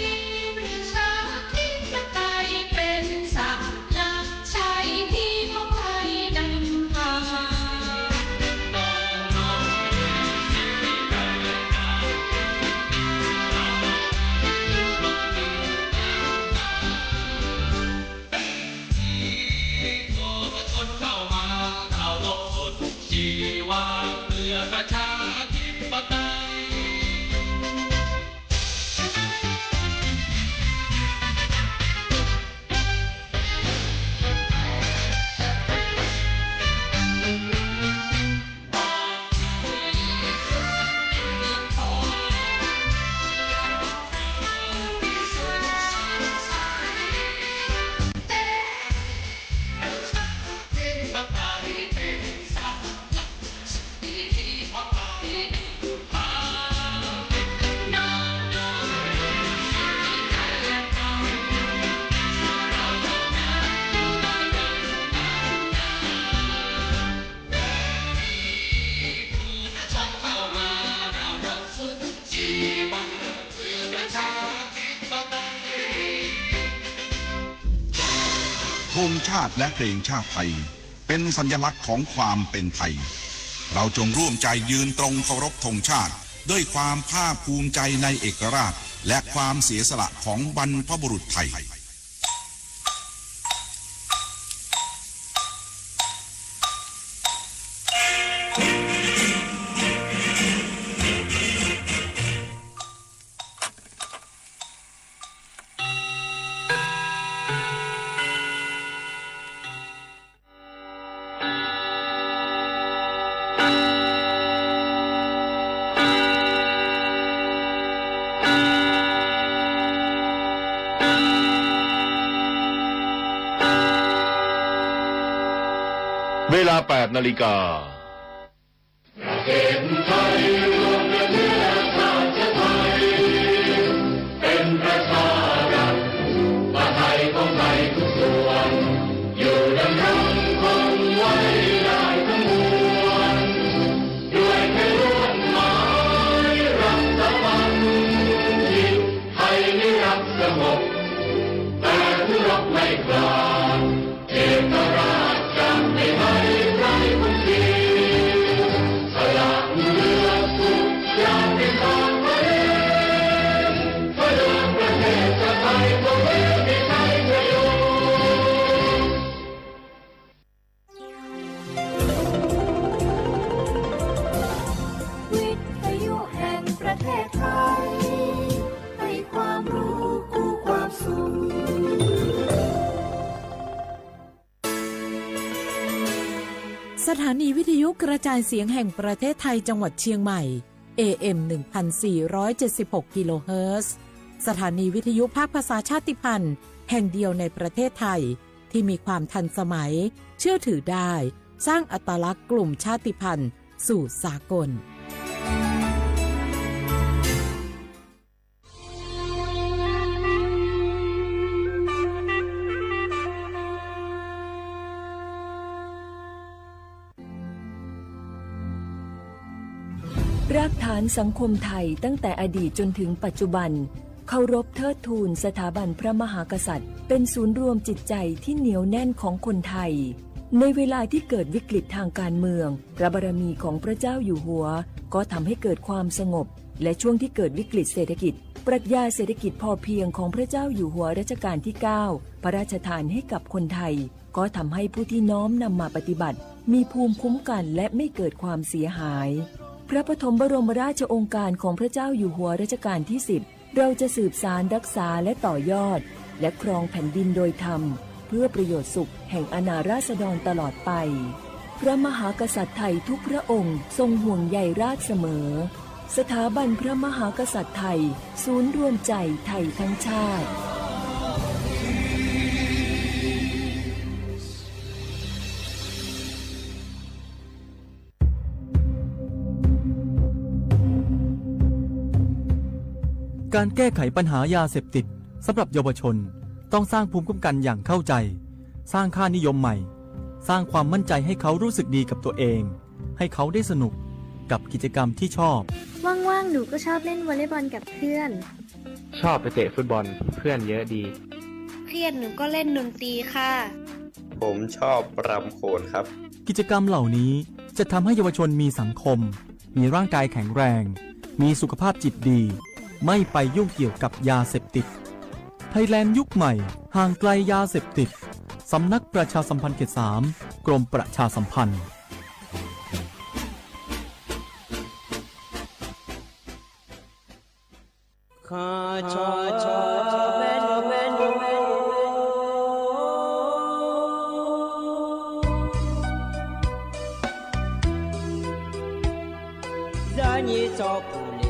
Speaker 15: ประชาธิปไตยเป็นศักดิ์หลักชัยที่ของไทยนำพาประชาธิปไตย
Speaker 24: ธงชาติและเพลงชาติไทยเป็นสัญลักษณ์ของความเป็นไทย
Speaker 14: เราจงร่วมใจยืนตรงเคารพธงชาติด้วยความภาคภูมิใจในเอกราชและความเสียสละของบรรพบุรุษไทย
Speaker 16: เวลา 8 นาฬิกา
Speaker 15: เป็นประชารัฐว่าไทยของไทยทุกส่วนอยู่ดำรงคงไว้ได้ทั้งมวลด้วยแค่ล้วนหมายรักษาบัณฑิตไทยนิรักสงบแต่ผู้รบไม่กล้าเอกราชจะไม่ให้ใครคนเสียสละเลือดทุกอย่างเป็นของตัวเองเพื่อประเทศชาติไทยตัวเองที่ใช้ประโยชน์
Speaker 17: วิทยุแห่งประเทศไทยให้ความรู้คู่ความสุข
Speaker 24: สถานีวิทยุกระจายเสียงแห่งประเทศไทยจังหวัดเชียงใหม่ AM 1476 กิโลเฮิรตซ์สถานีวิทยุภาคภาษาชาติพันธุ์แห่งเดียวในประเทศไทยที่มีความทันสมัยเชื่อถือได้สร้างอัตลักษณ์กลุ่มชาติพันธุ์สู่สากล
Speaker 25: รากฐานสังคมไทยตั้งแต่อดีตจนถึงปัจจุบันเคารพเทิดทูนสถาบันพระมหากษัตริย์เป็นศูนย์รวมจิตใจที่เหนียวแน่นของคนไทยในเวลาที่เกิดวิกฤตทางการเมืองพระบารมีของพระเจ้าอยู่หัวก็ทำให้เกิดความสงบและช่วงที่เกิดวิกฤตเศรษฐกิจปรัชญาเศรษฐกิจพอเพียงของพระเจ้าอยู่หัวรัชกาลที่ 9พระราชทานให้กับคนไทยก็ทำให้ผู้ที่น้อมนำมาปฏิบัติมีภูมิคุ้มกันและไม่เกิดความเสียหายพระปฐมบรมราชโองการของพระเจ้าอยู่หัวรัชกาลที่ 10เราจะสืบสานรักษาและต่อยอดและครองแผ่นดินโดยธรรมเพื่อประโยชน์สุขแห่งอาณาราษฎรตลอดไปพระมหากษัตริย์ไทยทุกพระองค์ทรงห่วงใยราชเสมอสถาบันพระมหากษัตริย์ไทยศูนย์รวมใจไทยทั้งชาติ
Speaker 26: การแก้ไขปัญหายาเสพติดสำหรับเยาวชนต้องสร้างภูมิคุ้มกันอย่างเข้าใจสร้างค่านิยมใหม่สร้างความมั่นใจให้เขารู้สึกดีกับตัวเองให้เขาได้สนุกกับกิจกรรมที่ชอบ
Speaker 27: ว่างๆหนูก็ชอบเล่นวอลเลย์บอลกับเพื่อน
Speaker 28: ชอบไปเตะฟุตบอลเพื่อนเยอะดี
Speaker 27: เครียดหนูก็เล่นดนตรีค่ะ
Speaker 29: ผมชอบรำโขนครับ
Speaker 26: กิจกรรมเหล่านี้จะทำให้เยาวชนมีสังคมมีร่างกายแข็งแรงมีสุขภาพจิตดีไม่ไปยุ่งเกี่ยวกับยาเสพติดไทยแลนด์ยุคใหม่ห่างไกลยาเสพติดสำนักประชาสัมพันธ์เขต 3 กรมประชาสัมพันธ์
Speaker 30: 让你照顾了